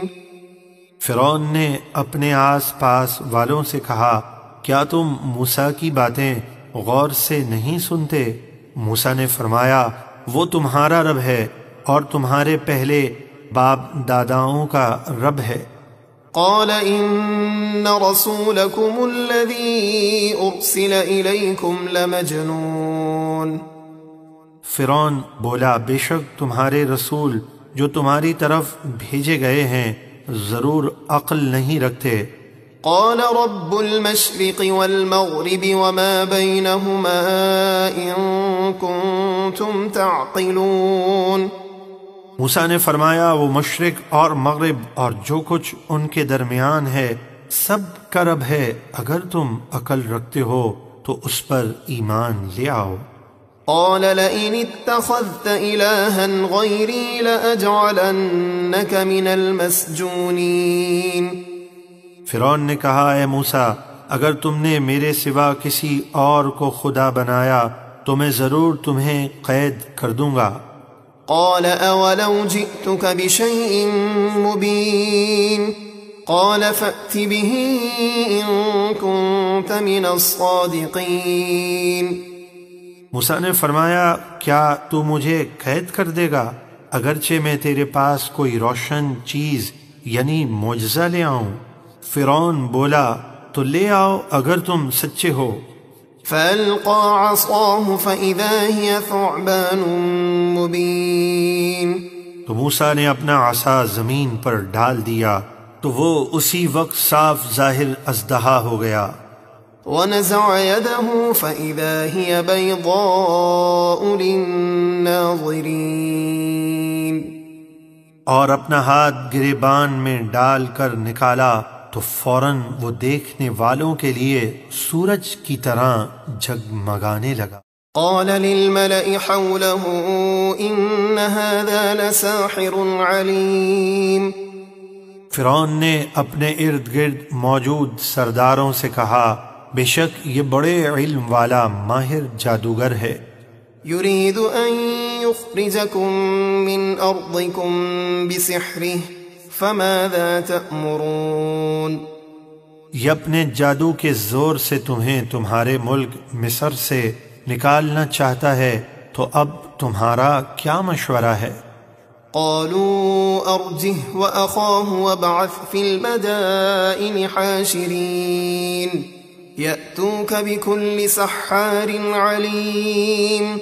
فرعون نے اپنے آس پاس والوں سے کہا کیا تم موسیٰ کی باتیں غور سے نہیں سنتے؟ موسیٰ نے فرمایا وہ تمہارا رب ہے اور تمہارے پہلے باپ داداؤں کا رب ہے۔ قال إن رسولكم الذي أرسل إليكم لمجنون۔ فرعون بولا بے شک تمہارے رسول جو تمہاری طرف بھیجے گئے ہیں ضرور عقل نہیں رکھتے۔ قال رب المشرق والمغرب وما بينهما إن كنتم تعقلون۔ موسیٰ نے فرمایا وہ مشرق اور مغرب اور جو کچھ ان کے درمیان ہے سب کا رب ہے، اگر تم عقل رکھتے ہو تو اس پر ایمان لے آؤ۔ قال لئن اتخذت إلها غيري لأجعلنك من المسجونين۔ فرعون نے کہا اے موسیٰ اگر تم نے میرے سوا کسی اور کو خدا بنایا تو میں ضرور تمہیں قید کر دوں گا۔ قال أولو جئتك بشيء مبين قال فأت به إن كنت من الصادقين۔ موسیٰ نے فرمایا کیا تو مجھے قید کر دے گا اگرچہ میں تیرے پاس کوئی روشن چیز یعنی معجزہ لے آؤں؟ فرعون بولا تو لے آؤ اگر تم سچے ہو۔ فألقى عصاه فإذا هي ثعبان مبين۔ تو موسیٰ نے اپنا عصا زمین پر ڈال دیا تو وہ اسی وقت صاف ظاہر اژدہا ہو گیا۔ ونزع يده فإذا هي بيضاء للناظرين۔ اور اپنا ہاتھ گریبان میں ڈال کر نکالا تو فوراً وہ دیکھنے والوں کے لیے سورج کی طرح جگمگانے لگا۔ قال للملأ حوله إن هذا لساحر عليم۔ فرعون نے اپنے ارد گرد موجود سرداروں سے کہا بے شک یہ بڑے علم والا ماہر جادوگر ہے۔ يريد أن يخرجكم من أرضكم بسحره فماذا تأمرون۔ یہ اپنے جادو کے زور سے تمہیں تمہارے ملک مصر سے نکالنا چاہتا ہے تو اب تمہارا کیا مشورہ ہے؟ قالوا أرجه وأخاه وابعث في المدائن حاشرين يأتوك بكل سحار عليم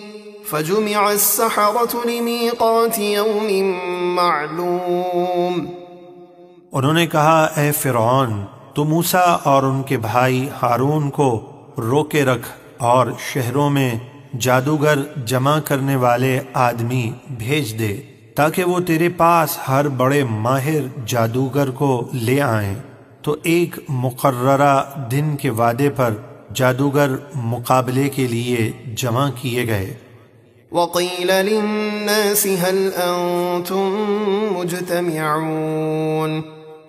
فجمع السحرة لميقات يوم معلوم۔ انہوں نے کہا اے فرعون تو موسیٰ اور ان کے بھائی ہارون کو روکے رکھ اور شہروں میں جادوگر جمع کرنے والے آدمی بھیج دے تاکہ وہ تیرے پاس ہر بڑے ماہر جادوگر کو لے آئیں۔ تو ایک مقررہ دن کے وعدے پر جادوگر مقابلے کے لیے جمع کیے گئے۔ وقيل للناس هل أنتم مجتمعون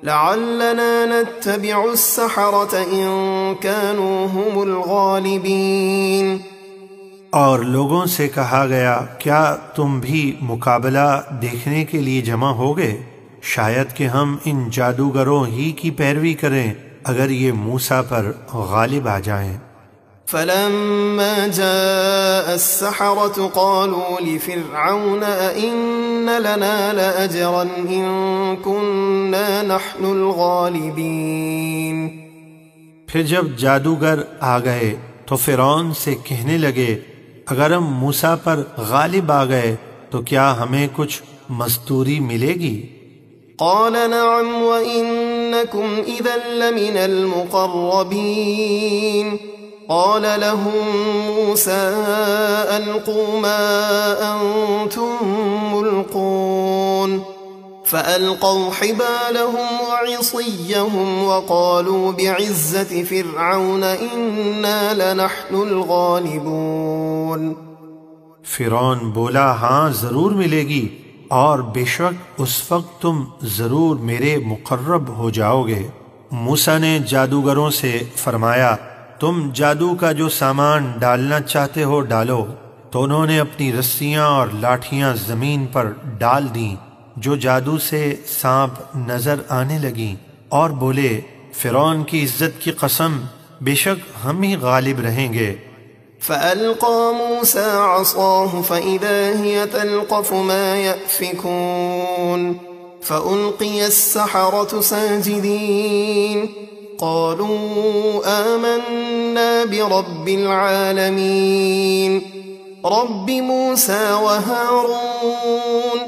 لعلنا نتبع السحرة إن كانوا هم الغالبين۔ اور لوگوں سے کہا گیا کیا تم بھی مقابلہ دیکھنے کے لیے جمع ہوگے؟ شاید کہ ہم ان جادوگروں ہی کی پیروی کریں اگر یہ موسیٰ پر غالب آ جائیں۔ فلما جاء السحرة قالوا لفرعون أئن لنا لأجرا إن كنا نحن الغالبين۔ پھر جب جادوگر آ گئے تو فرعون سے کہنے لگے اگر ہم موسیٰ پر غالب آ گئے تو کیا ہمیں کچھ مزدوری ملے گی؟ قال نعم وإنكم إذا لمن المقربين۔ قال لهم موسى ألقوا ما أنتم ملقون فألقوا حبالهم وعصيهم وقالوا بعزة فرعون إنا لنحن الغالبون۔ فرعون بولا ہاں ضرور ملے گی اور بے شک اس وقت تم ضرور میرے مقرب ہو جاؤ گے۔ موسیٰ نے جادوگروں سے فرمایا تم جادو کا جو سامان ڈالنا چاہتے ہو ڈالو، تو انہوں نے اپنی رسیاں اور لاٹھیاں زمین پر ڈال دیں جو جادو سے سانپ نظر آنے لگیں، اور بولے فرعون کی عزت کی قسم بے شک ہم ہی غالب رہیں گے۔ فألقى موسى عصاه فإذا هي تلقف ما يأفكون فألقي السحرة ساجدين قالوا آمنا برب العالمين رب موسى وهارون۔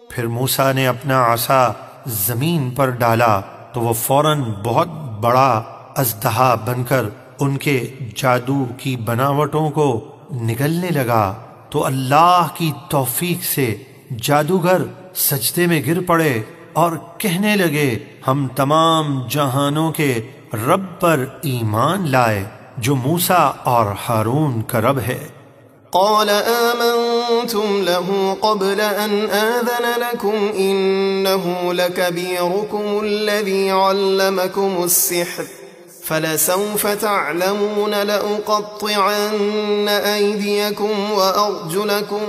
پھر موسیٰ نے اپنا عصا زمین پر ڈالا تو وہ فوراً بہت بڑا اژدہا بن کر ان کے جادو کی بناوٹوں کو نگلنے لگا، تو اللہ کی توفیق سے جادوگر سجدے میں گر پڑے اور کہنے لگے ہم تمام جہانوں کے رب پر ایمان لائے جو موسیٰ اور ہارون کا رب ہے۔ قال آمنتم له قبل أن آذن لكم إنه لكبيركم الذي علمكم السحر فلسوف تعلمون لأقطعن أيديكم وأرجلكم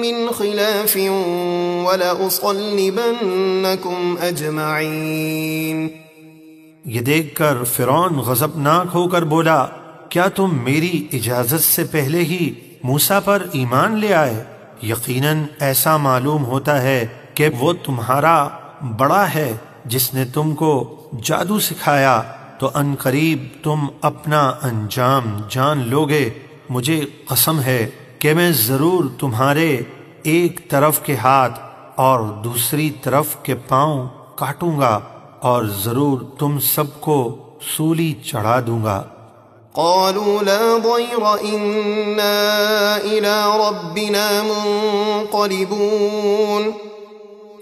من خلاف ولأصلبنكم أجمعين۔ یہ دیکھ کر فرعون غضبناک ہو کر بولا کیا تم میری اجازت سے پہلے ہی موسیٰ پر ایمان لے آئے؟ یقیناً ایسا معلوم ہوتا ہے کہ وہ تمہارا بڑا ہے جس نے تم کو جادو سکھایا، تو ان قریب تم اپنا انجام جان لوگے۔ مجھے قسم ہے کہ میں ضرور تمہارے ایک طرف کے ہاتھ اور دوسری طرف کے پاؤں کاٹوں گا اور ضرور تم سب کو سولی چڑھا دوں گا۔ قالوا لا ضير إنا إلى ربنا منقلبون۔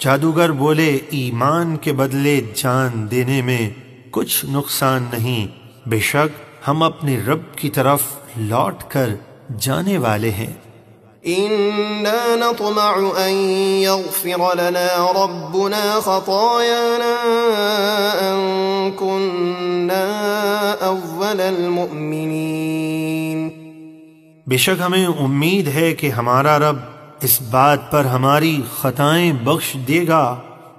جادوگر بولے ایمان کے بدلے جان دینے میں کچھ نقصان نہیں، بے شک ہم اپنے رب کی طرف لوٹ کر جانے والے ہیں۔ إنا نطمع أن يغفر لنا ربنا خطايانا أن كنا أول المؤمنين۔ بے شک ہمیں امید ہے کہ ہمارا رب اس بات پر ہماری خطائیں بخش دے گا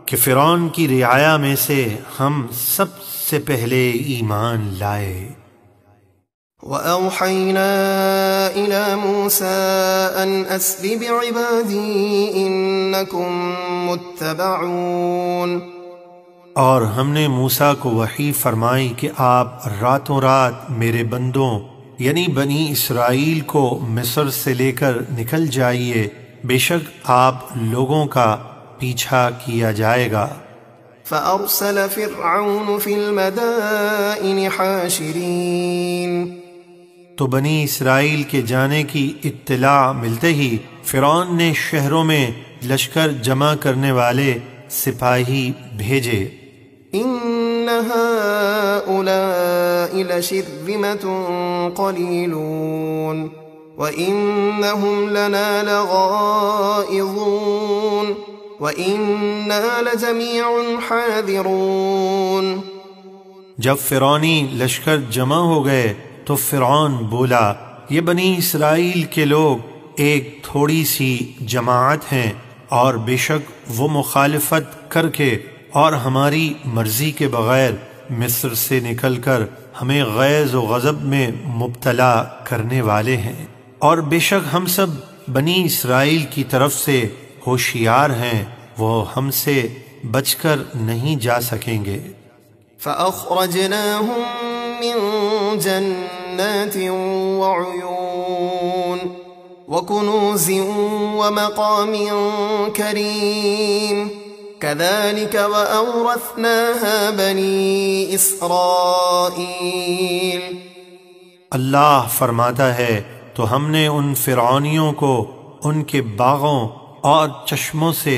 کہ فرعون کی رعایا میں سے ہم سب سے پہلے ایمان لائے۔ وَأَوْحَيْنَا إِلَى مُوسَىٰ أَنْ أَسْرِ بِعِبَادِي إِنَّكُمْ مُتَّبَعُونَ، اور ہم نے موسیٰ کو وحی فرمائی کہ آپ راتوں رات میرے بندوں یعنی بنی اسرائیل کو مصر سے لے کر نکل جائیے، بے شک آپ لوگوں کا پیچھا کیا جائے گا۔ فَأَرْسَلَ فِرْعَوْنُ فِي الْمَدَائِنِ حَاشِرِينَ، تو بنی اسرائیل کے جانے کی اطلاع ملتے ہی فرعون نے شہروں میں لشکر جمع کرنے والے سپاہی بھیجے۔ إِنَّ هَٰؤُلَاءِ لَشِرْذِمَةٌ قَلِيلُونَ وَإِنَّهُمْ لَنَا لَغَائِظُونَ وَإِنَّا لَجَمِيعٌ حَاذِرُونَ۔ جب فرعونی لشکر جمع ہو گئے تو فرعون بولا، یہ بنی اسرائیل کے لوگ ایک تھوڑی سی جماعت ہیں، اور بے شک وہ مخالفت کر کے اور ہماری مرضی کے بغیر مصر سے نکل کر ہمیں غیظ و غضب میں مبتلا کرنے والے ہیں، اور بے شک ہم سب بنی اسرائیل کی طرف سے ہوشیار ہیں، وہ ہم سے بچ کر نہیں جا سکیں گے۔ فَأَخْرَجْنَاهُم مِّن جَنَّاتٍ وَعُيُونٍ وَكُنُوزٍ وَمَقَامٍ كَرِيمٍ كَذَلِكَ وَأَوْرَثْنَاهَا بَنِي إِسْرَائِيلَ۔ اللہ فرماتا ہے تو ہم نے ان فرعونیوں کو ان کے باغوں اور چشموں سے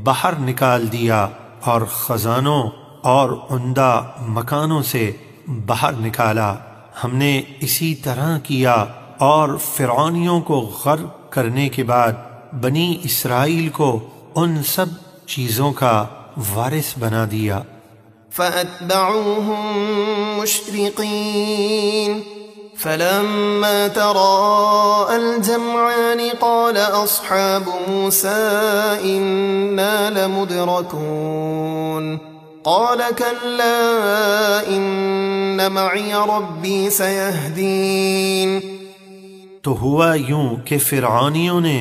باہر نکال دیا، اور خزانوں اور عمدہ مکانوں سے باہر نکالا۔ ہم نے اسی طرح کیا، اور فرعونیوں کو غرق کرنے کے بعد بنی اسرائیل کو ان سب چیزوں کا وارث بنا دیا۔ فَأَتْبَعُوهُم مُشْرِقِينَ فَلَمَّا تَرَاءَى الْجَمْعَانِ قَالَ أَصْحَابُ مُوسَىٰ إِنَّا لَمُدْرَكُونَ قَالَ كَلَّا إِنَّ مَعِيَ رَبِّي سَيَهْدِينِ۔ تو ہوا یوں کہ فرعونیوں نے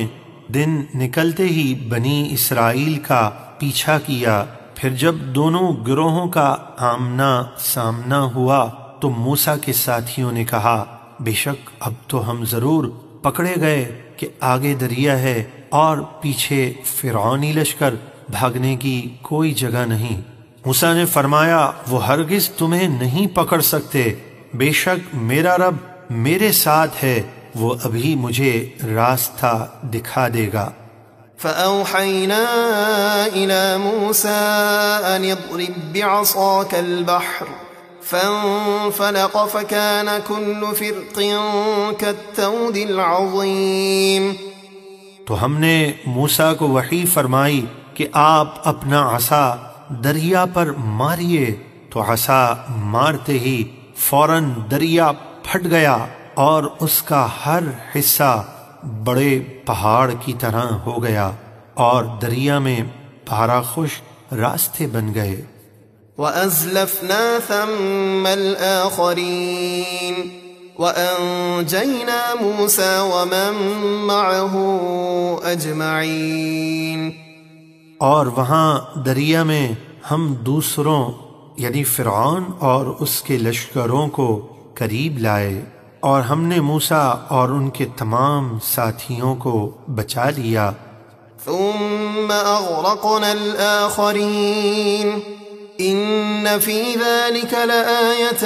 دن نکلتے ہی بنی اسرائیل کا پیچھا کیا، پھر جب دونوں گروہوں کا آمنا سامنا ہوا تو موسیٰ کے ساتھیوں نے کہا، بے شک اب تو ہم ضرور پکڑے گئے کہ آگے دریا ہے اور پیچھے فرعونی لشکر، بھاگنے کی کوئی جگہ نہیں۔ موسیٰ نے فرمایا، وہ ہرگز تمہیں نہیں پکڑ سکتے، بے شک میرا رب میرے ساتھ ہے، وہ ابھی مجھے راستہ دکھا دے گا۔ فَأَوْحَيْنَا إِلَى مُوسَىٰ أَنِ اضْرِب بِّعَصَاكَ الْبَحْرَ فَانفَلَقَ فَكَانَ كُلُّ فِرْقٍ كَالطَّوْدِ الْعَظِيمِ۔ تو ہم نے موسیٰ کو وحی فرمائی کہ آپ اپنا عصا دریا پر ماریے، تو عصا مارتے ہی فوراً دریا پھٹ گیا، اور اس کا ہر حصہ بڑے پہاڑ کی طرح ہو گیا، اور دریا میں پارا خشک راستے بن گئے۔ وَأَزْلَفْنَا ثَمَّ الْآخَرِينَ وَأَنجَيْنَا مُوسَىٰ وَمَن مَّعَهُ أَجْمَعِينَ۔ اور وہاں دریا میں ہم دوسروں یعنی فرعون اور اس کے لشکروں کو قریب لائے، اور ہم نے موسیٰ اور ان کے تمام ساتھیوں کو بچا لیا۔ ثم أغرقنا الآخرين إن في ذلك لآية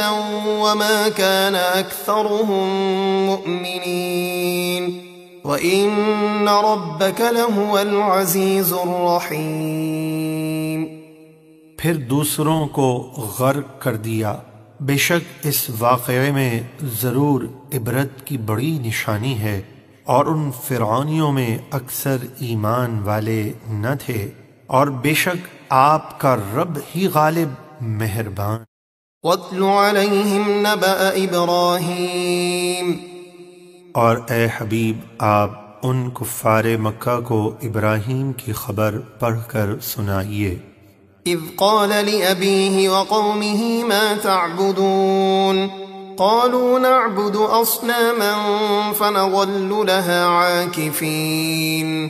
وما كان أكثرهم مؤمنين وَإِنَّ رَبَّكَ لَهُوَ الْعَزِيزُ الرَّحِيمُ۔ پھر دوسروں کو غرق کر دیا، بے شک اس واقعے میں ضرور عبرت کی بڑی نشانی ہے، اور ان فرعونیوں میں اکثر ایمان والے نہ تھے، اور بے شک آپ کا رب ہی غالب مہربان۔ وَاتْلُ عَلَيْهِمْ نَبَأَ إِبْرَاهِيمَ۔ اور اے حبیب آپ ان کفار مکہ کو ابراہیم کی خبر پڑھ کر سنائیے۔ اذ قال لأبيه وقومه ما تعبدون قالوا نعبد أصناما فنظل لها عاكفين۔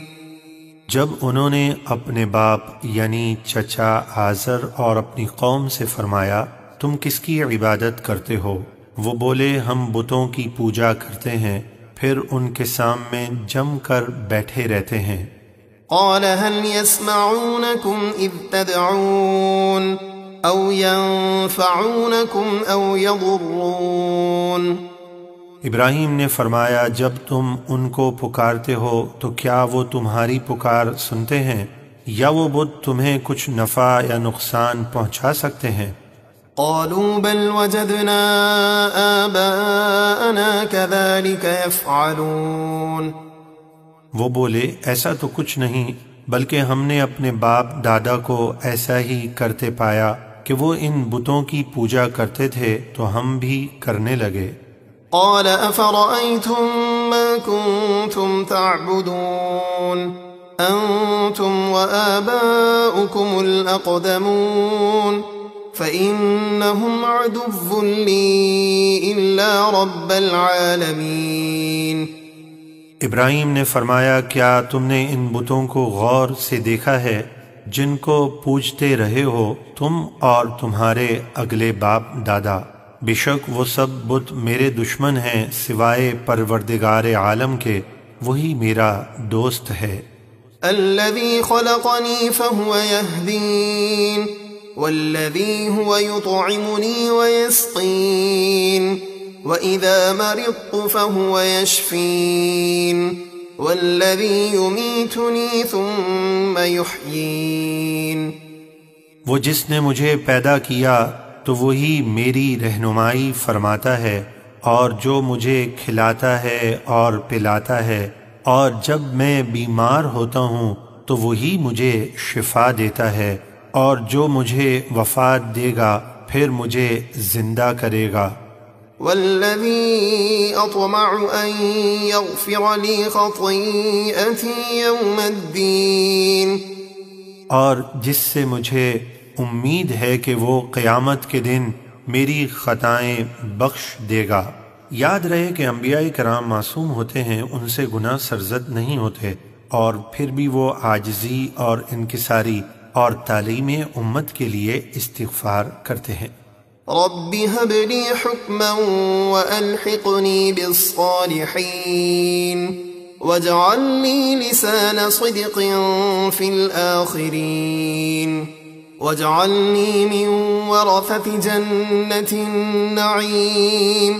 جب انہوں نے اپنے باپ یعنی چچا آزر اور اپنی قوم سے فرمایا تم کس کی عبادت کرتے ہو؟ وہ بولے ہم بتوں کی پوجا کرتے ہیں، پھر ان کے سامنے جم کر بیٹھے رہتے ہیں۔ قال هل يسمعونكم إذ تدعون أو ينفعونكم أو يضرون۔ ابراہیم نے فرمایا جب تم ان کو پکارتے ہو تو کیا وہ تمہاری پکار سنتے ہیں یا وہ بت تمہیں کچھ نفع یا نقصان پہنچا سکتے ہیں؟ قالوا بل وجدنا آباءنا كذلك يفعلون۔ وہ بولے ایسا تو کچھ نہیں، بلکہ ہم نے اپنے باپ دادا کو ایسا ہی کرتے پایا کہ وہ ان بتوں کی پوجا کرتے تھے تو ہم بھی کرنے لگے۔ قال افرأيتم ما كنتم تعبدون انتم وآباؤكم الأقدمون فإنهم عدو لي إلا رب العالمين۔ ابراہیم نے فرمایا کیا تم نے ان بتوں کو غور سے دیکھا ہے جن کو پوجتے رہے ہو تم اور تمہارے اگلے باپ دادا؟ بے شک وہ سب بت میرے دشمن ہیں سوائے پروردگار عالم کے، وہی میرا دوست ہے۔ الذي خلقني فهو يهدين والذي هو يطعمني ويسقين وَإِذَا مَرِضْتُ فَهُوَ يَشْفِينِ وَالَّذِي يُمِيتُنِي ثُمَّ يُحْيِينِ۔ وہ جس نے مجھے پیدا کیا تو وہی میری رہنمائی فرماتا ہے، اور جو مجھے کھلاتا ہے اور پلاتا ہے، اور جب میں بیمار ہوتا ہوں تو وہی مجھے شفا دیتا ہے، اور جو مجھے وفات دے گا پھر مجھے زندہ کرے گا۔ والذي أطمع أن يغفر لي خطيئتي يوم الدين۔ اور جس سے مجھے امید ہے کہ وہ قیامت کے دن میری خطائیں بخش دے گا۔ یاد رہے کہ انبیاء کرام معصوم ہوتے ہیں، ان سے گناہ سرزد نہیں ہوتے، اور پھر بھی وہ عاجزی اور انکساری اور تعلیم امت کے لیے استغفار کرتے ہیں۔ رب هب لي حكما وألحقني بالصالحين واجعل لي لسان صدق في الآخرين واجعلني من ورثة جنة النعيم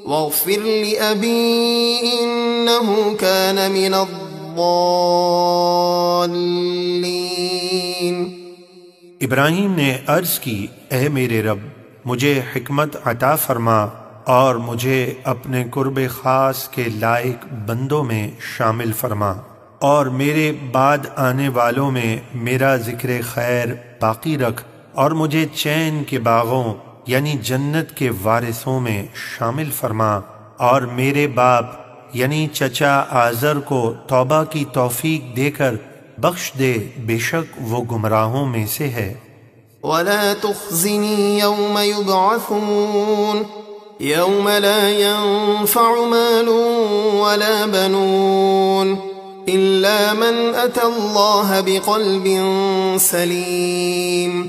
واغفر لأبي إنه كان من الضالين۔ ابراہیم نے عرض کی اے میرے رب مجھے حکمت عطا فرما اور مجھے اپنے قرب خاص کے لائق بندوں میں شامل فرما، اور میرے بعد آنے والوں میں میرا ذکر خیر باقی رکھ، اور مجھے چین کے باغوں یعنی جنت کے وارثوں میں شامل فرما، اور میرے باپ یعنی چچا آزر کو توبہ کی توفیق دے کر بخش دے، بے شک وہ گمراہوں میں سے ہے۔ ولا تخزني يوم يبعثون يوم لا ينفع مال ولا بنون إلا من أتى الله بقلب سليم۔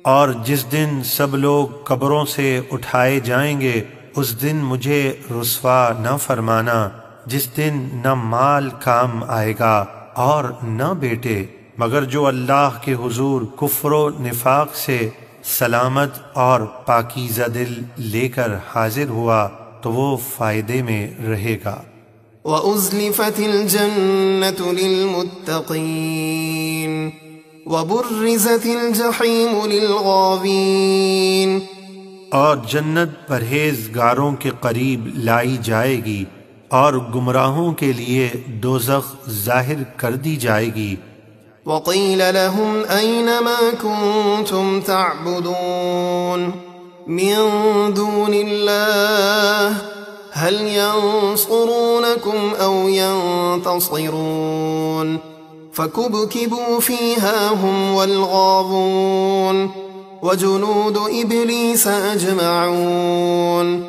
اور جس دن سب لوگ قبروں سے اٹھائے جائیں گے اس دن مجھے رسوا نہ فرمانا، جس دن نہ مال کام آئے گا اور نہ بیٹے، مگر جو اللہ کے حضور کفر و نفاق سے سلامت اور پاکیزہ دل لے کر حاضر ہوا تو وہ فائدے میں رہے گا۔ وأزلفت الجنة للمتقين وبرزت الجحيم للغاوين، اور جنت پرہیزگاروں کے قریب لائی جائے گی اور گمراہوں کے لیے دوزخ ظاہر کر دی جائے گی۔ وقيل لهم أين ما كنتم تعبدون من دون الله هل ينصرونكم أو ينتصرون فكبكبوا فيها هم والغاوون وجنود إبليس أجمعون۔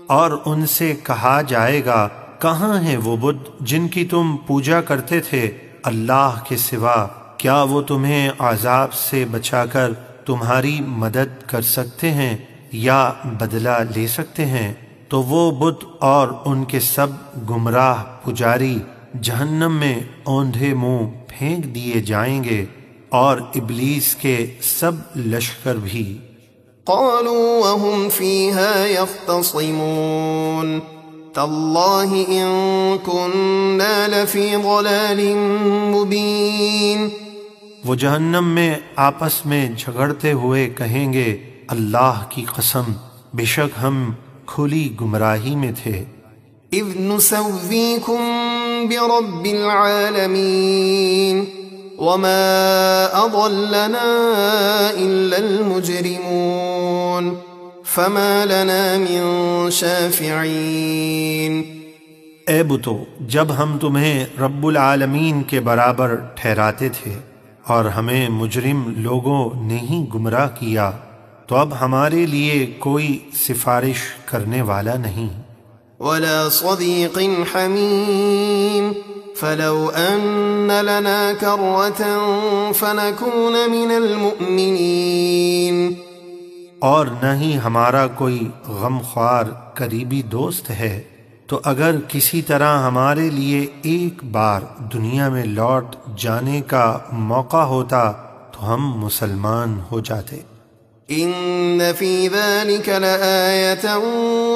اور ان سے کہا جائے گا کہاں ہیں وہ بت جن کی تم پوجا کرتے تھے اللہ کے سوا؟ کیا وہ تمہیں عذاب سے بچا کر تمہاری مدد کر سکتے ہیں یا بدلہ لے سکتے ہیں؟ تو وہ بت اور ان کے سب گمراہ پجاری جہنم میں اوندھے منہ پھینک دیے جائیں گے، اور ابلیس کے سب لشکر بھی۔ قالوا وهم فيها يختصمون تالله إن كنا لفي ضلال مبين۔ وہ جہنم میں آپس میں جھگڑتے ہوئے کہیں گے اللہ کی قسم بے شک ہم کھلی گمراہی میں تھے۔ اذ نسويكم برب العالمين وما اضلنا الا المجرمون فما لنا من شافعين۔ اے بتو، جب ہم تمہیں رب العالمین کے برابر ٹھہراتے تھے اور ہمیں مجرم لوگوں نے ہی گمراہ کیا، تو اب ہمارے لیے کوئی سفارش کرنے والا نہیں۔ ولا صديق حميم فلو أن لنا كرة فنكون من المؤمنين۔ اور نہ ہی ہمارا کوئی غمخوار قریبی دوست ہے، تو اگر کسی طرح ہمارے لیے ایک بار دنیا میں لوٹ جانے کا موقع ہوتا تو ہم مسلمان ہو جاتے۔ ان في ذلك لآية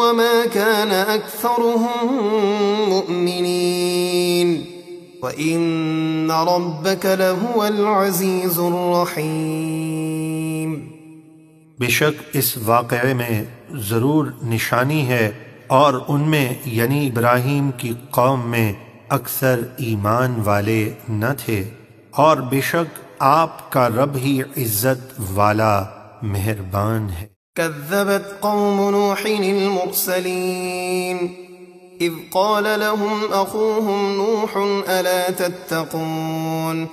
وما كان اكثرهم مؤمنين وان ربك لهو العزيز الرحيم۔ بے شک اس واقعے میں ضرور نشانی ہے، اور ان میں یعنی ابراہیم کی قوم میں اکثر ایمان والے نہ تھے، اور بے شک آپ کا رب ہی عزت والا مہربان ہے۔ كذبت قوم نوح المرسلين اذ قال لهم اخوهم نوح الا تتقون۔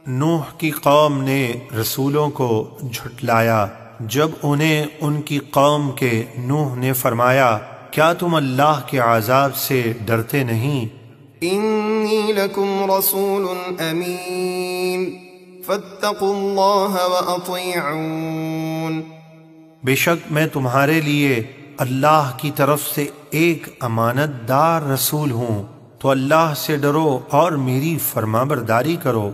نوح کی قوم نے رسولوں کو جھٹلایا جب انہیں ان کی قوم کے نوح نے فرمایا کیا تم اللہ کے عذاب سے ڈرتے نہیں؟ انی لکم رسول امین فاتقوا اللہ واطیعون۔ بے شک میں تمہارے لیے اللہ کی طرف سے ایک امانت دار رسول ہوں، تو اللہ سے ڈرو اور میری فرمانبرداری کرو۔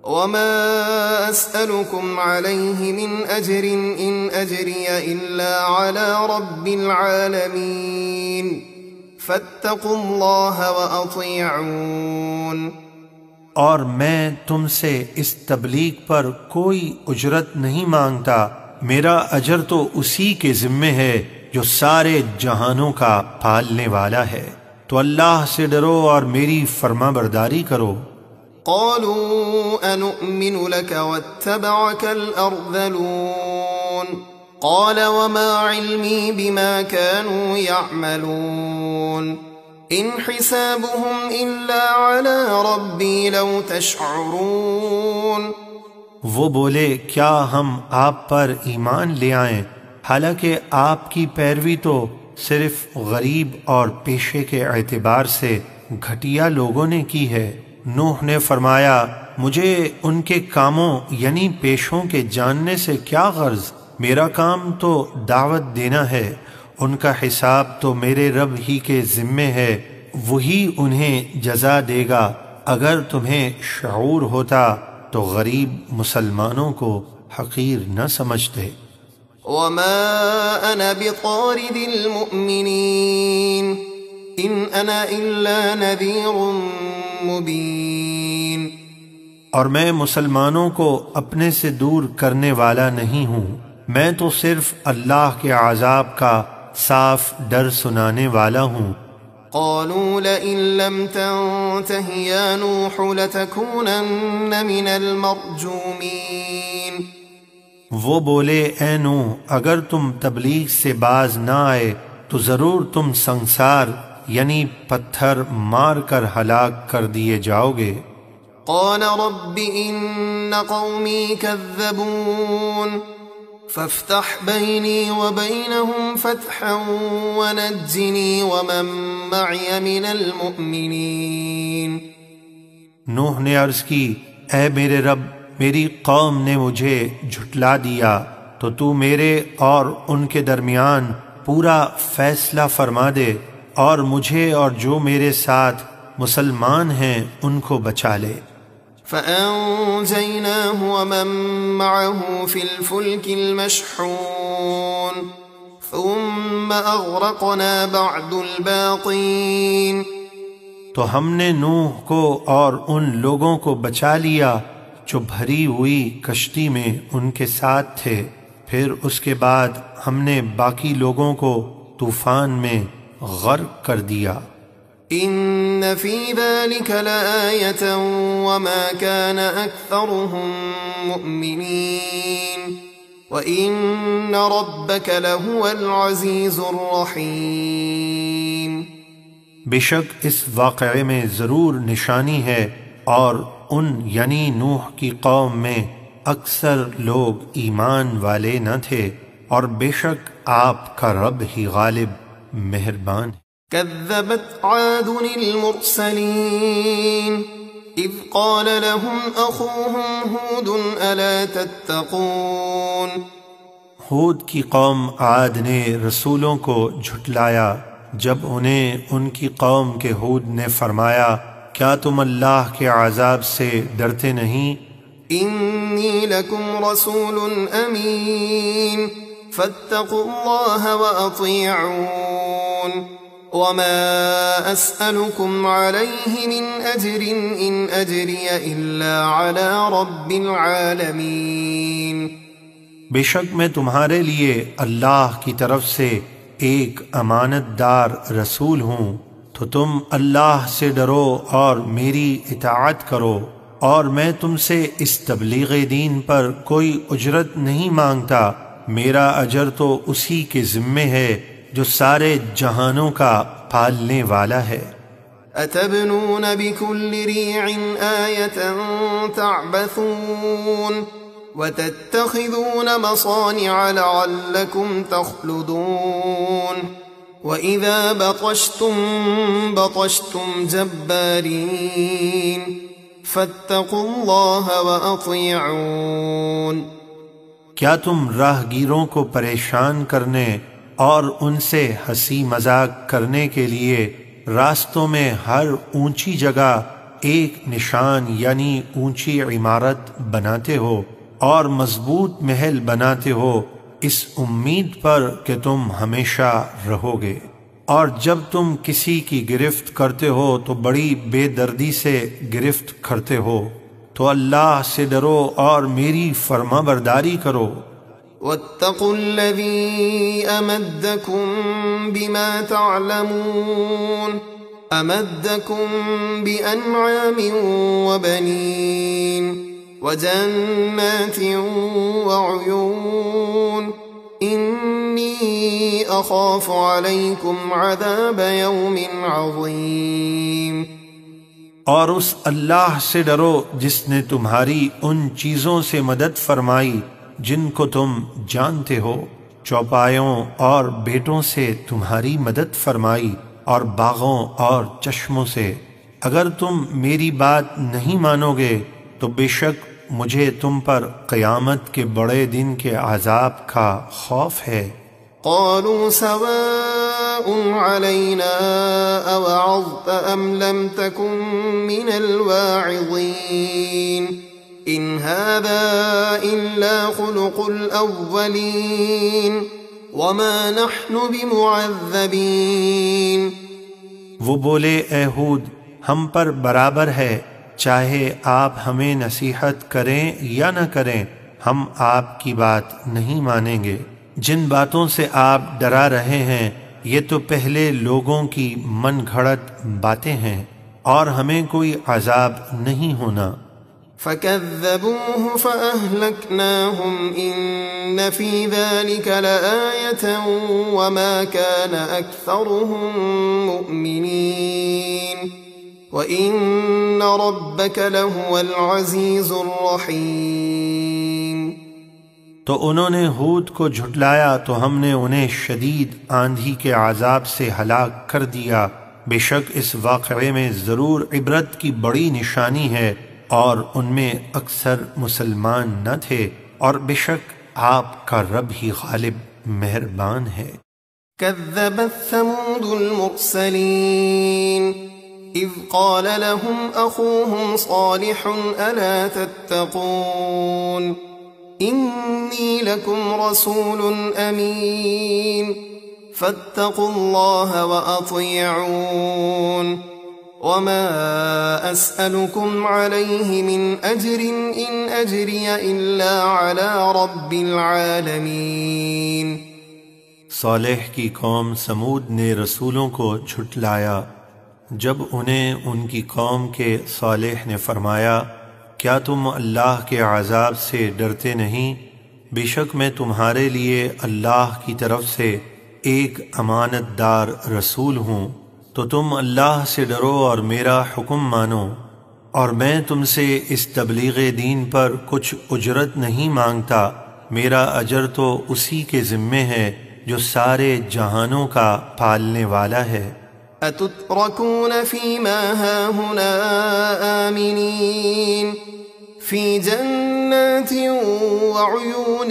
وما أسألكم عليه من أجر إن أجري إلا على رب العالمين فاتقوا الله وأطيعون۔ اور میں تم سے اس تبلیغ پر کوئی اجرت نہیں مانگتا، میرا اجر تو اسی کے ذمے ہے جو سارے جہانوں کا پالنے والا ہے، تو اللہ سے ڈرو اور میری فرمانبرداری کرو۔ قالوا أنؤمن لك واتبعك الأرذلون قال وما علمي بما كانوا يعملون إن حسابهم إلا على ربي لو تشعرون۔ وہ بولے کیا ہم آپ پر ایمان لے آئیں حالانکہ آپ کی پیروی تو صرف غریب اور پیشے کے اعتبار سے گھٹیا لوگوں نے کی ہے۔ نوح نے فرمایا مجھے ان کے کاموں یعنی پیشوں کے جاننے سے کیا غرض، میرا کام تو دعوت دینا ہے، ان کا حساب تو میرے رب ہی کے ذمے ہے، وہی انہیں جزا دے گا۔ اگر تمہیں شعور ہوتا تو غریب مسلمانوں کو حقیر نہ سمجھتے۔ وما أنا بطارد المؤمنين إن أنا إلا نذير مبين۔ اور میں مسلمانوں کو اپنے سے دور کرنے والا نہیں ہوں، میں تو صرف اللہ کے عذاب کا صاف ڈر سنانے والا ہوں۔ قالوا لئن لم تنته يا نوح لتكونن من المرجومين۔ وہ بولے اے نوح اگر تم تبلیغ سے باز نہ آئے تو ضرور تم سنسار یعنی پتھر مار کر ہلاک کر دیے جاؤ گے۔ قال رب إن قومي كذبون فافتح بيني وبينهم فتحا ونجني ومن معي من المؤمنين۔ نوح نے عرض کی اے میرے رب میری قوم نے مجھے جھٹلا دیا تو تو میرے اور ان کے درمیان پورا فیصلہ فرما دے اور مجھے اور جو میرے ساتھ مسلمان ہیں ان کو بچا لے۔ فأنجيناه ومن معه في الفلك المشحون ثم أغرقنا بعد الباقين۔ تو ہم نے نوح کو اور ان لوگوں کو بچا لیا جو بھری ہوئی کشتی میں ان کے ساتھ تھے، پھر اس کے بعد ہم نے باقی لوگوں کو طوفان میں غرق کر دیا۔ إن في ذلك لآية وما كان أكثرهم مؤمنين وإن ربك لهو العزيز الرحيم۔ بے شک اس واقعے میں ضرور نشانی ہے اور ان یعنی نوح کی قوم میں اکثر لوگ ایمان والے نہ تھے، اور بے شک آپ کا رب ہی غالب مہربان ہے۔ كذبت عاد المرسلين إذ قال لهم أخوهم هود ألا تتقون۔ ہود کی قوم عاد نے رسولوں کو جھٹلایا جب انہیں ان کی قوم کے ہود نے فرمایا کیا تم اللہ کے عذاب سے ڈرتے نہیں؟ إني لكم رسول أمين فاتقوا الله وأطيعون وما أسألكم عليه من أجر إن أجري إلا على رب العالمين۔ بے شک میں تمہارے لیے اللہ کی طرف سے ایک امانت دار رسول ہوں، تو تم اللہ سے ڈرو اور میری اطاعت کرو، اور میں تم سے اس تبلیغ دین پر کوئی اجرت نہیں مانگتا، میرا اجر تو اسی کے ذمے ہے جو سارے جہانوں کا پالنے والا ہے۔ أتبنون بكل ريع آية تعبثون وتتخذون مصانع لعلكم تخلدون وإذا بطشتم بطشتم جبارين فاتقوا الله وأطيعون۔ کیا تم راہ گیروں کو پریشان کرنے اور ان سے ہنسی مذاق کرنے کے لیے راستوں میں ہر اونچی جگہ ایک نشان یعنی اونچی عمارت بناتے ہو اور مضبوط محل بناتے ہو اس امید پر کہ تم ہمیشہ رہو گے، اور جب تم کسی کی گرفت کرتے ہو تو بڑی بے دردی سے گرفت کرتے ہو، تو اللہ سے ڈرو اور میری فرما برداری کرو۔ واتقوا الذي أمدكم بما تعلمون أمدكم بأنعام وبنين وجنات وعيون إني أخاف عليكم عذاب يوم عظيم۔ اور اس اللہ سے ڈرو جس نے تمہاری ان چیزوں سے مدد فرمائی جن کو تم جانتے ہو، چوپایوں اور بیٹوں سے تمہاری مدد فرمائی اور باغوں اور چشموں سے۔ اگر تم میری بات نہیں مانو گے تو بے شک مجھے تم پر قیامت کے بڑے دن کے عذاب کا خوف ہے۔ قالوا سواء علينا أوعظت أم لم تكن من الواعظين إن هذا إلا خلق الأولين وما نحن بمعذبين۔ وہ بولے اے ہود ہم پر برابر ہے، چاہے آپ ہمیں نصیحت کریں یا نہ کریں ہم آپ کی بات نہیں مانیں گے۔ جن باتوں سے آپ ڈرا رہے ہیں یہ تو پہلے لوگوں کی من گھڑت باتیں ہیں، اور ہمیں کوئی عذاب نہیں ہونا۔ فكذبوه فأهلكناهم إن في ذلك لآية وما كان أكثرهم مؤمنين وإن ربك لهو العزيز الرحيم۔ تو انہوں نے ہود کو جھٹلایا تو ہم نے انہیں شدید آندھی کے عذاب سے ہلاک کر دیا۔ بے شک اس واقعے میں ضرور عبرت کی بڑی نشانی ہے، اور ان میں اکثر مسلمان نہ تھے، اور بے شک آپ کا رب ہی غالب مہربان ہے۔ كذبت ثمود المرسلين إذ قال لهم أخوهم صالح ألا تتقون إني لكم رسول أمين فاتقوا الله وأطيعون وما أسألكم عليه من أجر إن أجري إلا على رب العالمين۔ صالح کی قوم سمود نے رسولوں کو جھٹلایا جب انہیں ان کی قوم کے صالح نے فرمایا کیا تم اللہ کے عذاب سے ڈرتے نہیں؟ بے شک میں تمہارے لیے اللہ کی طرف سے ایک امانت دار رسول ہوں، تو تم اللہ سے ڈرو اور میرا حکم مانو، اور میں تم سے اس تبلیغ دین پر کچھ اجرت نہیں مانگتا، میرا اجر تو اسی کے ذمے ہے جو سارے جہانوں کا پالنے والا ہے۔ أتتركون فيما هاهنا آمنين في جنات وعيون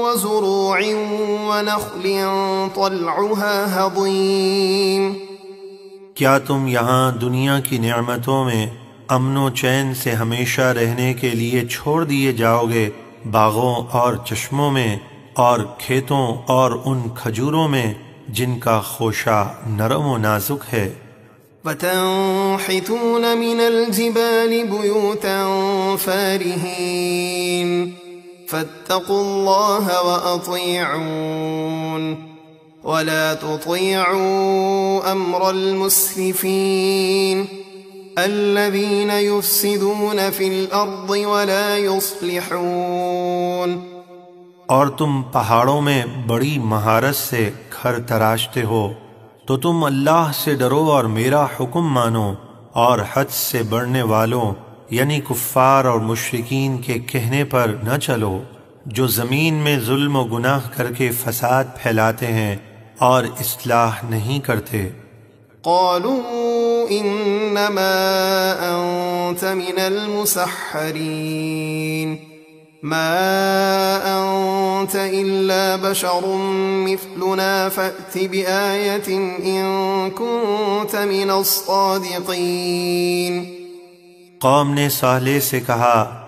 وزروع ونخل طلعها هضيم۔ کیا تم یہاں دنیا کی نعمتوں میں امن و چین سے ہمیشہ رہنے کے لیے چھوڑ دیے جاؤ گے، باغوں اور چشموں میں اور کھیتوں اور ان کھجوروں میں جن کا خوشہ نرم و نازک ہے۔ وَتَنْحِتُونَ مِنَ الْجِبَالِ بُيُوتًا فَارِهِينَ فَاتَّقُوا اللَّهَ وَأَطِيعُونَ وَلَا تُطِيعُوا أَمْرَ الْمُسْرِفِينَ الَّذِينَ يُفْسِدُونَ فِي الْأَرْضِ وَلَا يُصْلِحُونَ۔ اور تم پہاڑوں میں بڑی مہارت سے گھر تراشتے ہو، تو تم اللہ سے ڈرو اور میرا حکم مانو، اور حد سے بڑھنے والوں یعنی کفار اور مشرکین کے کہنے پر نہ چلو جو زمین میں ظلم و گناہ کر کے فساد پھیلاتے ہیں اور اصلاح نہیں کرتے۔ قالوا انما انت من المسحرین ما أنت إلا بشر مثلنا فأت بآية إن كنت من الصادقين۔ قوم نے صالح سے کہا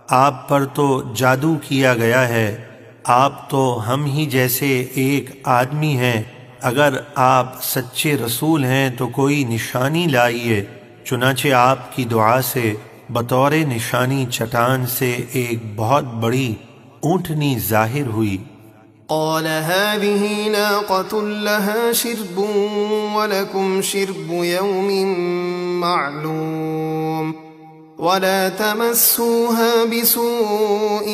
آپ پر تو جادو کیا گیا ہے، آپ تو ہم ہی جیسے ایک آدمی ہیں، اگر آپ سچے رسول ہیں تو کوئی نشانی لائیے۔ چنانچہ آپ کی دعا سے بطور نشانی چٹان سے ایک بہت بڑی اونٹنی ظاہر ہوئی۔ قال هذه ناقة لها شرب ولكم شرب يوم معلوم ولا تمسوها بسوء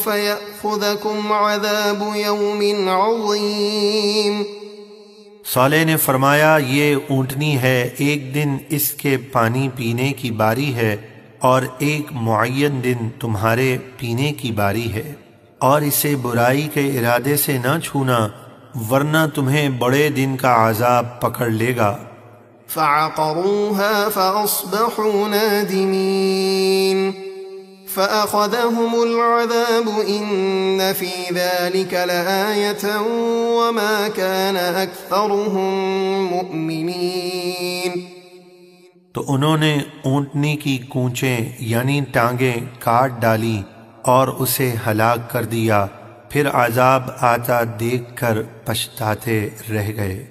فيأخذكم عذاب يوم عظيم۔ صالح نے فرمایا یہ اونٹنی ہے، ایک دن اس کے پانی پینے کی باری ہے اور ایک معین دن تمہارے پینے کی باری ہے، اور اسے برائی کے ارادے سے نہ چھونا ورنہ تمہیں بڑے دن کا عذاب پکڑ لے گا۔ فعقروها فأصبحوا نادمين فأخذهم العذاب إن في ذلك لآية وما كان أكثرهم مؤمنين۔ تو انہوں نے اونٹنی کی کونچیں یعنی ٹانگیں کاٹ ڈالی اور اسے ہلاک کر دیا، پھر عذاب آتا دیکھ کر پچھتاتے رہ گئے۔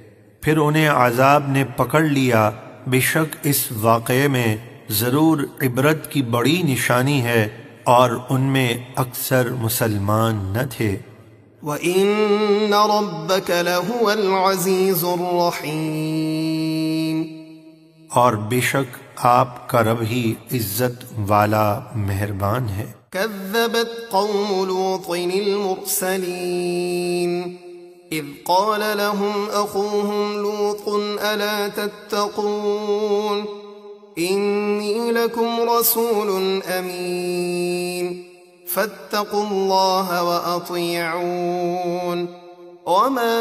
پھر انہیں عذاب نے پکڑ لیا، بے شک اس واقعے میں ضرور عبرت کی بڑی نشانی ہے، اور ان میں اکثر مسلمان نہ تھے۔ وَإِنَّ رَبَّكَ لَهُوَ الْعَزِيزُ الرَّحِيمُ، اور بے شک آپ کا رب ہی عزت والا مہربان ہے۔ كذبت قوم لوط المرسلين إذ قال لهم أخوهم لوط ألا تتقون إني لكم رسول أمين فاتقوا الله وأطيعون وما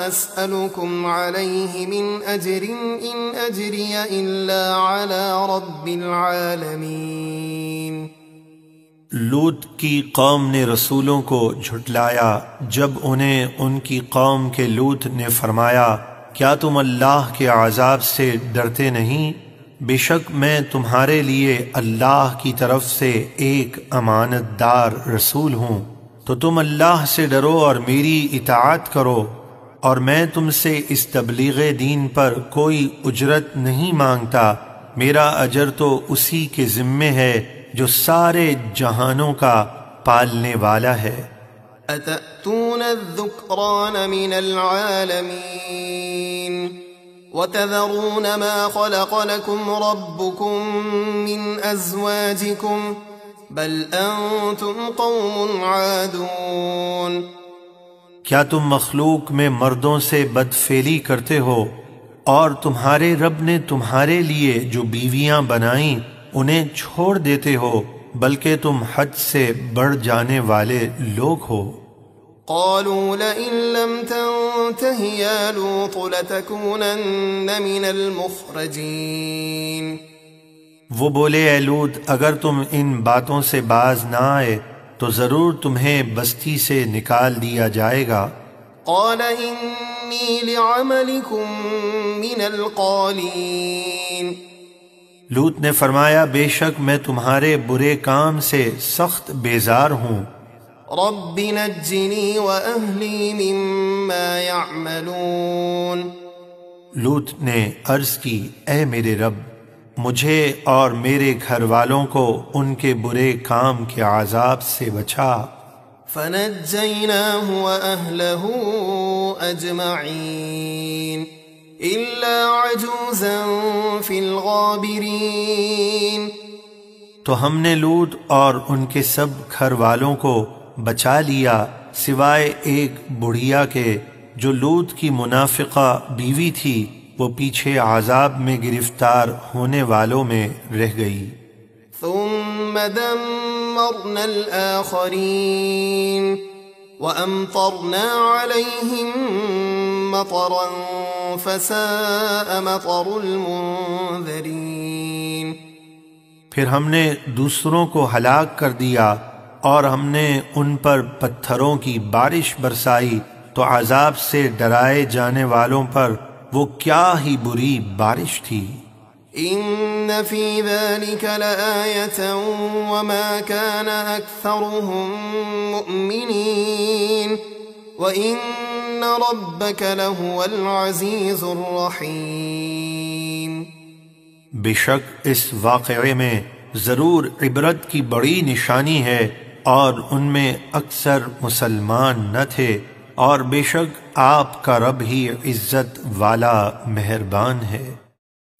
أسألكم عليه من أجر إن أجري إلا على رب العالمين۔ لوط کی قوم نے رسولوں کو جھٹلایا جب انہیں ان کی قوم کے لوط نے فرمایا، کیا تم اللہ کے عذاب سے ڈرتے نہیں؟ بے شک میں تمہارے لیے اللہ کی طرف سے ایک امانت دار رسول ہوں، تو تم اللہ سے ڈرو اور میری اطاعت کرو، اور میں تم سے اس تبلیغ دین پر کوئی اجرت نہیں مانگتا، میرا اجر تو اسی کے ذمے ہے جو سارے جہانوں کا پالنے والا ہے۔ أتأتون الذكران من العالمين وتذرون ما خلق لكم ربكم من أزواجكم بل أنتم قوم عادون۔ کیا تم مخلوق میں مردوں سے بدفعلی کرتے ہو، اور تمہارے رب نے تمہارے لیے جو بیویاں بنائیں انہیں چھوڑ دیتے ہو، بلکہ تم حد سے بڑھ جانے والے لوگ ہو۔ قالوا لئن لم تنته يا لوط لتكونن من المخرجين۔ وہ بولے، اے لوط اگر تم ان باتوں سے باز نہ آئے تو ضرور تمہیں بستی سے نکال دیا جائے گا۔ قال انی لعملكم من القالین۔ لوط نے فرمایا، بے شک میں تمہارے برے کام سے سخت بیزار ہوں۔ رب نجنی وأہلی مما یعملون۔ لوط نے عرض کی، اے میرے رب مجھے اور میرے گھر والوں کو ان کے برے کام کے عذاب سے بچا۔ فنجیناہ وأہلہ اجمعین إلا عجوزا في الغابرين۔ تو ہم نے لوط اور ان کے سب گھر والوں کو بچا لیا سوائے ایک بڑھیا کے جو لوط کی منافقہ بیوی تھی، وہ پیچھے عذاب میں گرفتار ہونے والوں میں رہ گئی۔ ثم دمرنا الآخرين وأمطرنا عليهم مطرا فساء مطر المنذرين۔ پھر ہم نے دوسروں کو ہلاک کر دیا اور ہم نے ان پر پتھروں کی بارش برسائی، تو عذاب سے ڈرائے جانے والوں پر وہ کیا ہی بری بارش تھی۔ ان فی ذلک لآیۃ وما کان اکثرهم مؤمنین وَإِنَّ رَبَّكَ لَهُوَ الْعَزِيزُ الرَّحِيمُ۔ بے شک اس واقعے میں ضرور عبرت کی بڑی نشانی ہے، اور ان میں اکثر مسلمان نہ تھے، اور بے شک آپ کا رب ہی عزت والا مہربان ہے۔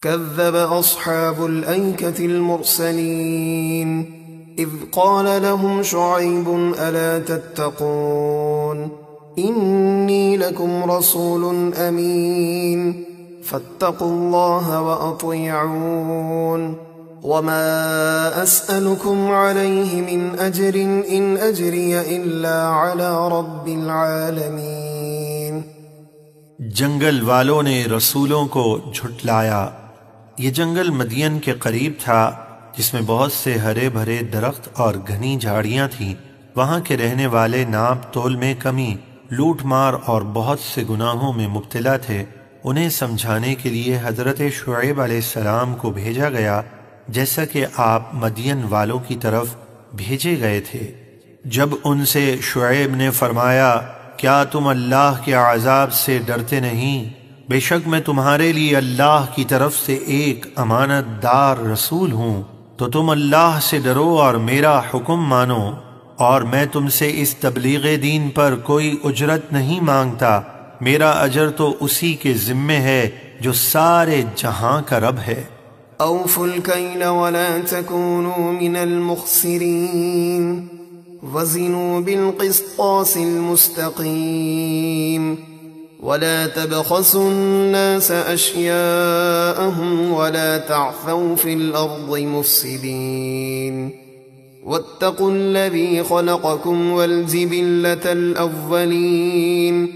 كذب أصحاب الأيكة المرسلين إذ قال لهم شعيب ألا تتقون إني لكم رسول أمين فاتقوا الله وأطيعون وما أسألكم عليه من أجر إن أجري إلا على رب العالمين۔ جنگل والوں نے رسولوں کو جھٹلایا۔ یہ جنگل مدین کے قریب تھا جس میں بہت سے ہرے بھرے درخت اور گھنی جھاڑیاں تھیں۔ وہاں کے رہنے والے ناپ تول میں کمی، لوٹ مار اور بہت سے گناہوں میں مبتلا تھے۔ انہیں سمجھانے کے لیے حضرت شعیب علیہ السلام کو بھیجا گیا، جیسا کہ آپ مدین والوں کی طرف بھیجے گئے تھے۔ جب ان سے شعیب نے فرمایا، کیا تم اللہ کے عذاب سے ڈرتے نہیں؟ بے شک میں تمہارے لیے اللہ کی طرف سے ایک امانت دار رسول ہوں، تو تم اللہ سے ڈرو اور میرا حکم مانو، اور میں تم سے اس تبلیغ دین پر کوئی اجرت نہیں مانگتا، میرا اجر تو اسی کے ذمے ہے جو سارے جہاں کا رب ہے۔ أوفوا الكيل ولا تكونوا من المخسرين وزنوا بالقسطاس المستقيم ولا تبخسوا الناس أشياءهم ولا تعثوا في الأرض مفسدين واتقوا الذي خلقكم والجبلة الأولين۔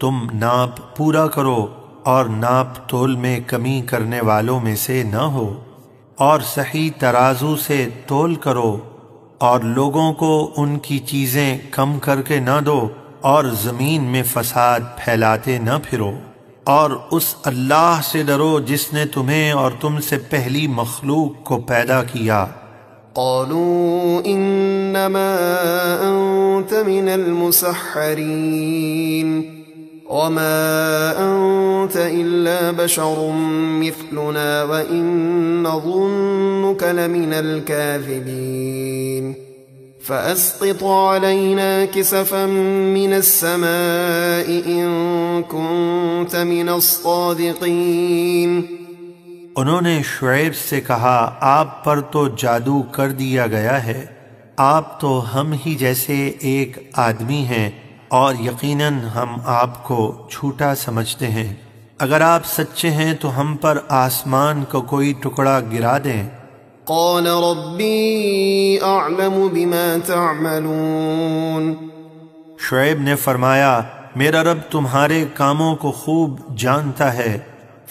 تم ناپ پورا کرو اور ناپ تول میں کمی کرنے والوں میں سے نہ ہو، اور صحیح ترازو سے تول کرو، اور لوگوں کو ان کی چیزیں کم کر کے نہ دو، اور زمین میں فساد پھیلاتے نہ پھرو، اور اس اللہ سے ڈرو جس نے تمہیں اور تم سے پہلی مخلوق کو پیدا کیا۔ قالوا انما انت من المسحرين وما انت الا بشر مثلنا وان نظنك لمن الكاذبين فاسقط علينا كسفا من السماء ان كنت من الصادقين۔ انہوں نے شعیب سے کہا آپ پر تو جادو کر دیا گیا ہے، آپ تو ہم ہی جیسے ایک آدمی ہیں، اور یقیناً ہم آپ کو جھوٹا سمجھتے ہیں، اگر آپ سچے ہیں تو ہم پر آسمان کو کوئی ٹکڑا گرا دیں۔ قال ربی اعلم بما تعملون۔ شعیب نے فرمایا میرا رب تمہارے کاموں کو خوب جانتا ہے۔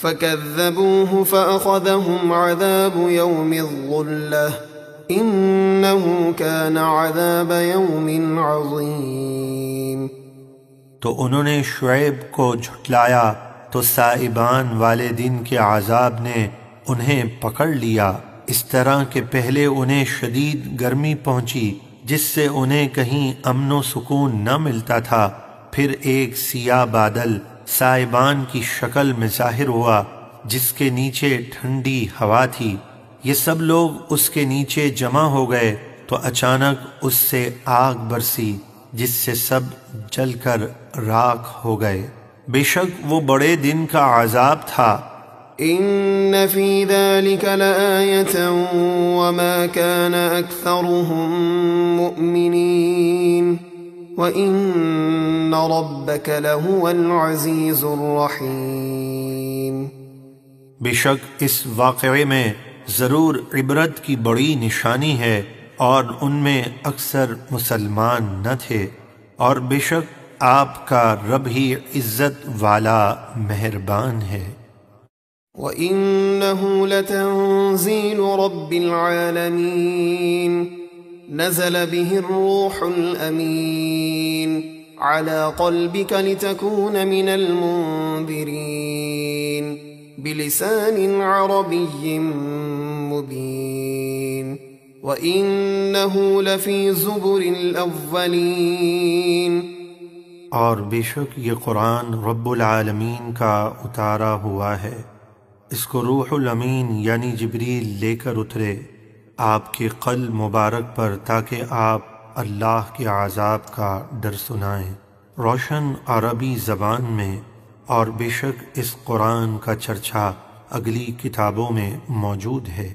فكذبوه فأخذهم عذاب يوم الظلة إنه كان عذاب يوم عظيم۔ تو انہوں نے شعیب کو جھٹلایا تو سائبان والے دن کے عذاب نے انہیں پکڑ لیا، اس طرح کہ پہلے انہیں شدید گرمی پہنچی جس سے انہیں کہیں امن و سکون نہ ملتا تھا، پھر ایک سیاہ بادل سائبان کی شکل میں ظاہر ہوا جس کے نیچے ٹھنڈی ہوا تھی، یہ سب لوگ اس کے نیچے جمع ہو گئے تو اچانک اس سے آگ برسی جس سے سب جل کر راکھ ہو گئے، بے شک وہ بڑے دن کا عذاب تھا۔ ان فی ذلک لآیۃ وما کان اکثرهم مؤمنین وَإِنَّ رَبَّكَ لَهُوَ الْعَزِيزُ الرَّحِيمُ۔ بے شک اس واقعے میں ضرور عبرت کی بڑی نشانی ہے، اور ان میں اکثر مسلمان نہ تھے، اور بے شک آپ کا رب ہی عزت والا مہربان ہے۔ وَإِنَّهُ لَتَنزِيلُ رَبِّ الْعَالَمِينَ نزل به الروح الأمين على قلبك لتكون من المنذرين بلسان عربي مبين وإنه لفي زبر الأولين۔ اور بے شک یہ قرآن رب العالمین کا اتارا ہوا ہے، اس کو روح الامین یعنی جبریل لے کر اترے آپ کے قلب مبارک پر تاکہ آپ اللہ کے عذاب کا ڈر سنائیں، روشن عربی زبان میں، اور بے شک اس قرآن کا چرچا اگلی کتابوں میں موجود ہے۔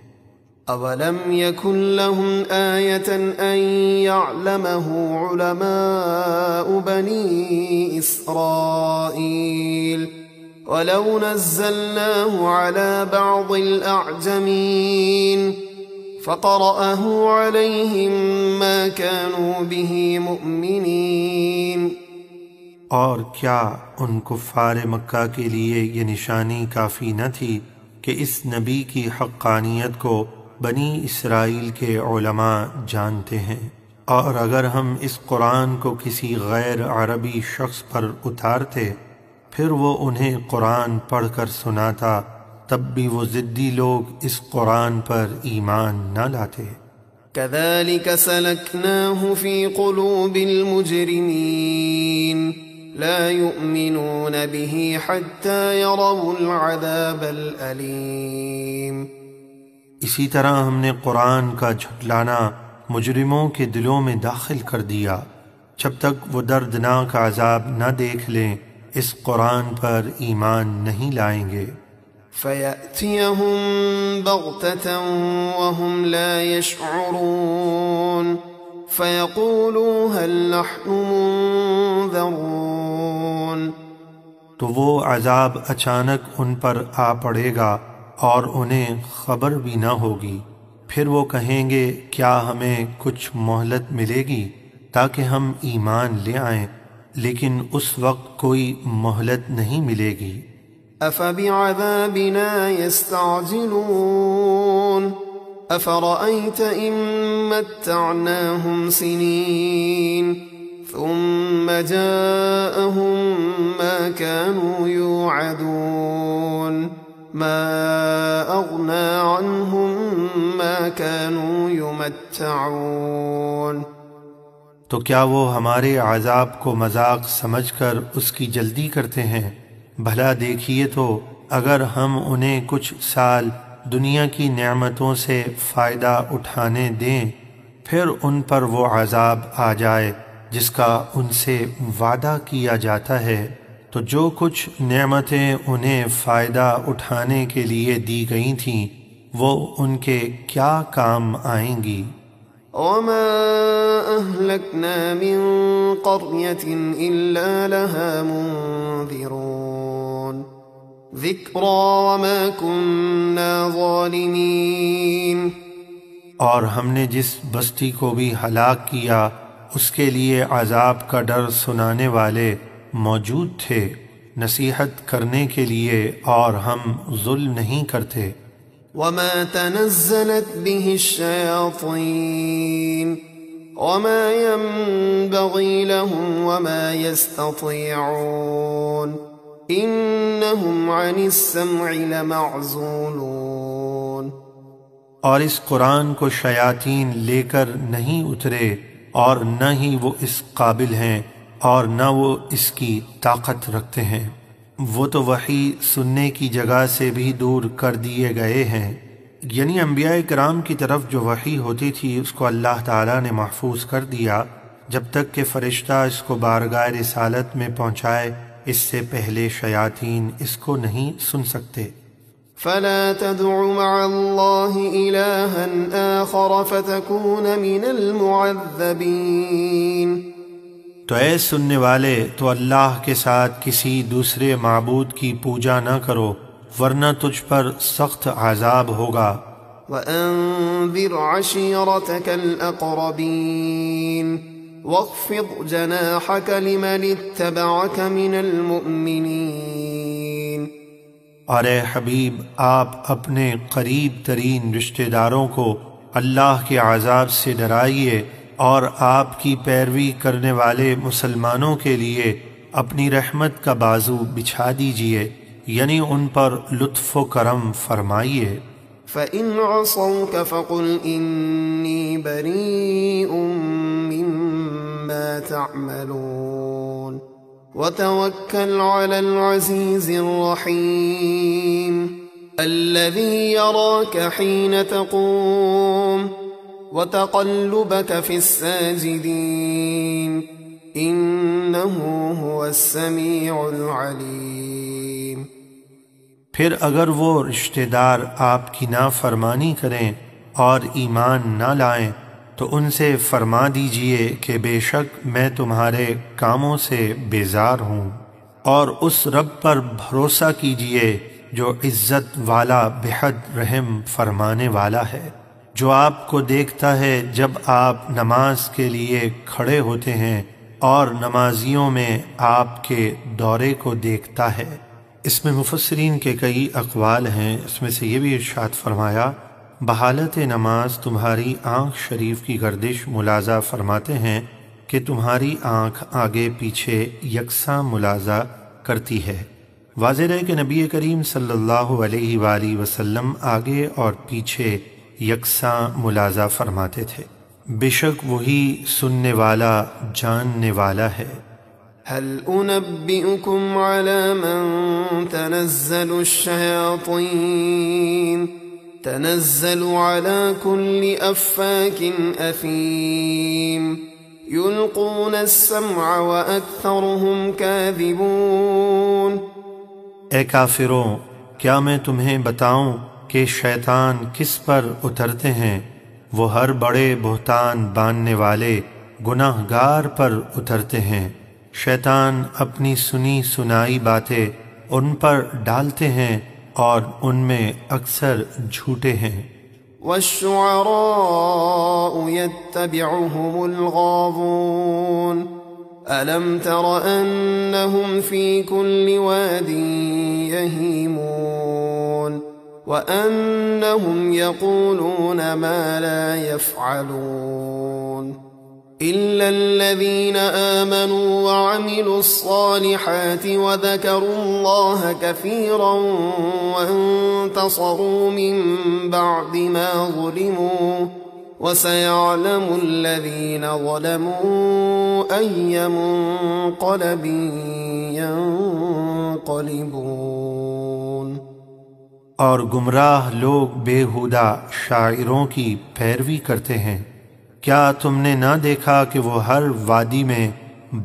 اولم یکن لهم آیۃ ان یعلمہ علماء بنی اسرائیل ولو نزلناه على بعض الاعجمین فقرأه عليهم ما كانوا به مؤمنين۔ اور کیا ان کفار مکہ کے لیے یہ نشانی کافی نہ تھی کہ اس نبی کی حقانیت کو بنی اسرائیل کے علماء جانتے ہیں، اور اگر ہم اس قرآن کو کسی غیر عربی شخص پر اتارتے پھر وہ انہیں قرآن پڑھ کر سناتا تب بھی وہ ضدی لوگ اس قرآن پر ایمان نہ لاتے۔ كذلك سلكناه في قلوب المجرمين لا يؤمنون به حتى يروا العذاب الأليم۔ اسی طرح ہم نے قرآن کا جھٹلانا مجرموں کے دلوں میں داخل کر دیا، جب تک وہ دردناک عذاب نہ دیکھ لیں اس قرآن پر ایمان نہیں لائیں گے۔ فَيَأْتِيَهُمْ بَغْتَةً وَهُمْ لَا يَشْعُرُونَ فَيَقُولُوا هَلْ نَحْنُ مُنذَرُونَ، تو وہ عذاب اچانک ان پر آ پڑے گا اور انہیں خبر بھی نہ ہوگی، پھر وہ کہیں گے کیا ہمیں کچھ مہلت ملے گی تاکہ ہم ایمان لے آئیں، لیکن اس وقت کوئی مہلت نہیں ملے گی۔ أَفَبِعَذَابِنَا يَسْتَعْجِلُونَ أَفَرَأَيْتَ إِن مَّتَّعْنَاهُمْ سِنِينَ ثُمَّ جَاءَهُم مَّا كَانُوا يُوعَدُونَ مَا أَغْنَىٰ عَنْهُم مَّا كَانُوا يُمَتَّعُونَ، تو کیا وہ ہمارے عذاب کو مذاق سمجھ کر اس کی جلدی کرتے ہیں؟ بھلا دیکھیے تو اگر ہم انہیں کچھ سال دنیا کی نعمتوں سے فائدہ اٹھانے دیں، پھر ان پر وہ عذاب آ جائے جس کا ان سے وعدہ کیا جاتا ہے، تو جو کچھ نعمتیں انہیں فائدہ اٹھانے کے لیے دی گئی تھیں وہ ان کے کیا کام آئیں گی۔ وَمَا أَهْلَكْنَا مِن قَرْيَةٍ إِلَّا لَهَا مُنذِرُونَ ذِكْرَىٰ وَمَا كُنَّا ظَالِمِينَ، اور ہم نے جس بستی کو بھی ہلاک کیا اس کے لیے عذاب کا ڈر سنانے والے موجود تھے، نصیحت کرنے کے لیے، اور ہم ظلم نہیں کرتے۔ وَمَا تَنَزَّلَتْ بِهِ الشَّيَاطِينُ وَمَا يَنبَغِي لَهُمْ وَمَا يَسْتَطِيعُونَ إِنَّهُمْ عَنِ السَّمْعِ لَمَعْزُولُونَ، اور اس قرآن کو شیاطین لے کر نہیں اترے، اور نہ ہی وہ اس قابل ہیں اور نہ وہ اس کی طاقت رکھتے ہیں، وہ تو وحی سننے کی جگہ سے بھی دور کر دیے گئے ہیں۔ یعنی انبیاء کرام کی طرف جو وحی ہوتی تھی اس کو اللہ تعالیٰ نے محفوظ کر دیا جب تک کہ فرشتہ اس کو بارگاہ رسالت میں پہنچائے، اس سے پہلے شیاطین اس کو نہیں سن سکتے۔ فَلَا تَدْعُ مَعَ اللَّهِ إِلَٰهًا آخَرَ فَتَكُونَ مِنَ الْمُعَذَّبِينَ، تو اے سننے والے تو اللہ کے ساتھ کسی دوسرے معبود کی پوجا نہ کرو ورنہ تجھ پر سخت عذاب ہوگا۔ وَأَنذِرْ عَشِيرَتَكَ الْأَقْرَبِينَ وَاخْفِضْ جَنَاحَكَ لِمَنِ اتَّبَعَكَ مِنَ الْمُؤْمِنِينَ، اور اے حبیب آپ اپنے قریب ترین رشتہ داروں کو اللہ کے عذاب سے ڈرائیے، اور آپ کی پیروی کرنے والے مسلمانوں کے لیے اپنی رحمت کا بازو بچھا دیجئے، یعنی ان پر لطف و کرم فرمائیے۔ فَإِنْ عَصَوْكَ فَقُلْ إِنِّي بَرِيءٌ مِّمَّا تَعْمَلُونَ وَتَوَكَّلْ عَلَى الْعَزِيزِ الرَّحِيمِ الَّذِي يَرَاكَ حِينَ تَقُومُ وَتَقَلُّبَكَ فِي السَّاجِدِينَ إِنَّهُ هُوَ السَّمِيعُ الْعَلِيمُ۔ پھر اگر وہ رشتہ دار آپ کی نافرمانی کریں اور ایمان نہ لائیں تو ان سے فرما دیجئے کہ بے شک میں تمہارے کاموں سے بیزار ہوں، اور اس رب پر بھروسہ کیجئے جو عزت والا بحد رحم فرمانے والا ہے، جو آپ کو دیکھتا ہے جب آپ نماز کے لیے کھڑے ہوتے ہیں اور نمازیوں میں آپ کے دورے کو دیکھتا ہے۔ اس میں مفسرین کے کئی اقوال ہیں، اس میں سے یہ بھی ارشاد فرمایا بحالت نماز تمہاری آنکھ شریف کی گردش ملاحظہ فرماتے ہیں کہ تمہاری آنکھ آگے پیچھے یکساں ملاحظہ کرتی ہے۔ واضح ہے کہ نبی کریم صلی اللہ علیہ وآلہ وسلم آگے اور پیچھے یکساں ملاحظہ فرماتے تھے، بے شک وہی سننے والا جاننے والا ہے۔ هل أنبئكم على من تنزل الشياطين تنزل على كل أفاك أثيم يلقون السمع وأكثرهم كاذبون۔ اے کافروں، کیا میں تمہیں بتاؤں کہ شیطان کس پر اترتے ہیں؟ وہ ہر بڑے بہتان باندھنے والے گناہ گار پر اترتے ہیں۔ شیطان اپنی سنی سنائی باتیں ان پر ڈالتے ہیں اور ان میں اکثر جھوٹے ہیں۔ والشعراء يتبعهم الغاوون ألم تر أنهم في كل واد يهيمون وأنهم يقولون ما لا يفعلون إلا الذين آمنوا وعملوا الصالحات وذكروا الله كثيرا وانتصروا من بعد ما ظلموا وسيعلم الذين ظلموا أي منقلب ينقلبون۔ اور گمراہ لوگ بےہودہ شاعروں کی پیروی کرتے ہیں۔ کیا تم نے نہ دیکھا کہ وہ ہر وادی میں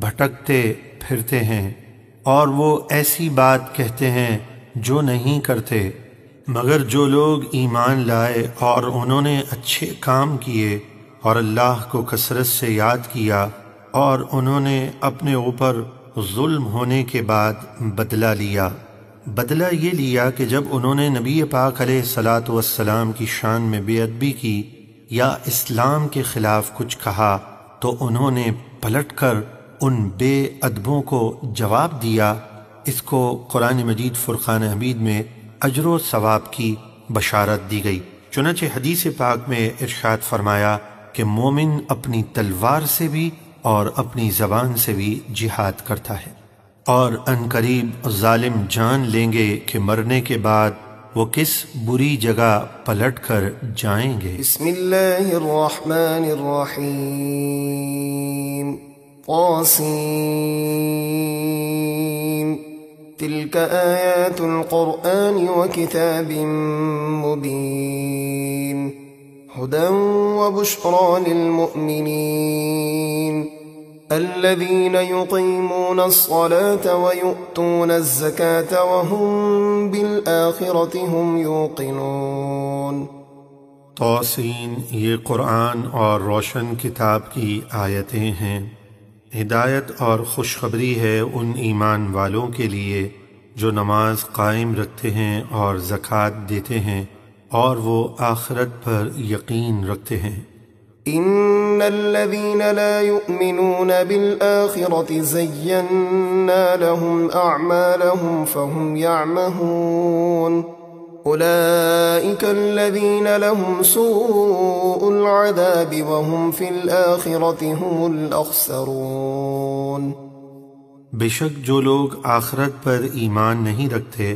بھٹکتے پھرتے ہیں اور وہ ایسی بات کہتے ہیں جو نہیں کرتے، مگر جو لوگ ایمان لائے اور انہوں نے اچھے کام کیے اور اللہ کو کثرت سے یاد کیا اور انہوں نے اپنے اوپر ظلم ہونے کے بعد بدلہ لیا۔ بدلہ یہ لیا کہ جب انہوں نے نبی پاک علیہ الصلاۃ والسلام کی شان میں بے ادبی کی یا اسلام کے خلاف کچھ کہا تو انہوں نے پلٹ کر ان بے ادبوں کو جواب دیا۔ اس کو قرآن مجید فرقان حمید میں اجر و ثواب کی بشارت دی گئی۔ چنانچہ حدیث پاک میں ارشاد فرمایا کہ مومن اپنی تلوار سے بھی اور اپنی زبان سے بھی جہاد کرتا ہے، اور عنقریب ظالم جان لیں گے کہ مرنے کے بعد وہ کس بری جگہ پلٹ کر جائیں گے۔ بسم اللہ الرحمن الرحیم طاسین تلك آیات القرآن وکتاب مبین هدى وبشرى للمؤمنین الذين يقيمون الصلاة ويؤتون الزكاة وهم بالآخرة هم يوقنون۔ طاسین یہ قرآن اور روشن کتاب کی آیتیں ہیں، ہدایت اور خوشخبری ہے ان ایمان والوں کے لیے جو نماز قائم رکھتے ہیں اور زکوٰۃ دیتے ہیں اور وہ آخرت پر یقین رکھتے ہیں۔ ان الذين لا يؤمنون بالآخرة زينا لهم أعمالهم فهم يعمهون أولئك الذين لهم سوء العذاب وهم في الآخرة هم الأخسرون۔ بے شک جو لوگ آخرت پر ایمان نہیں رکھتے،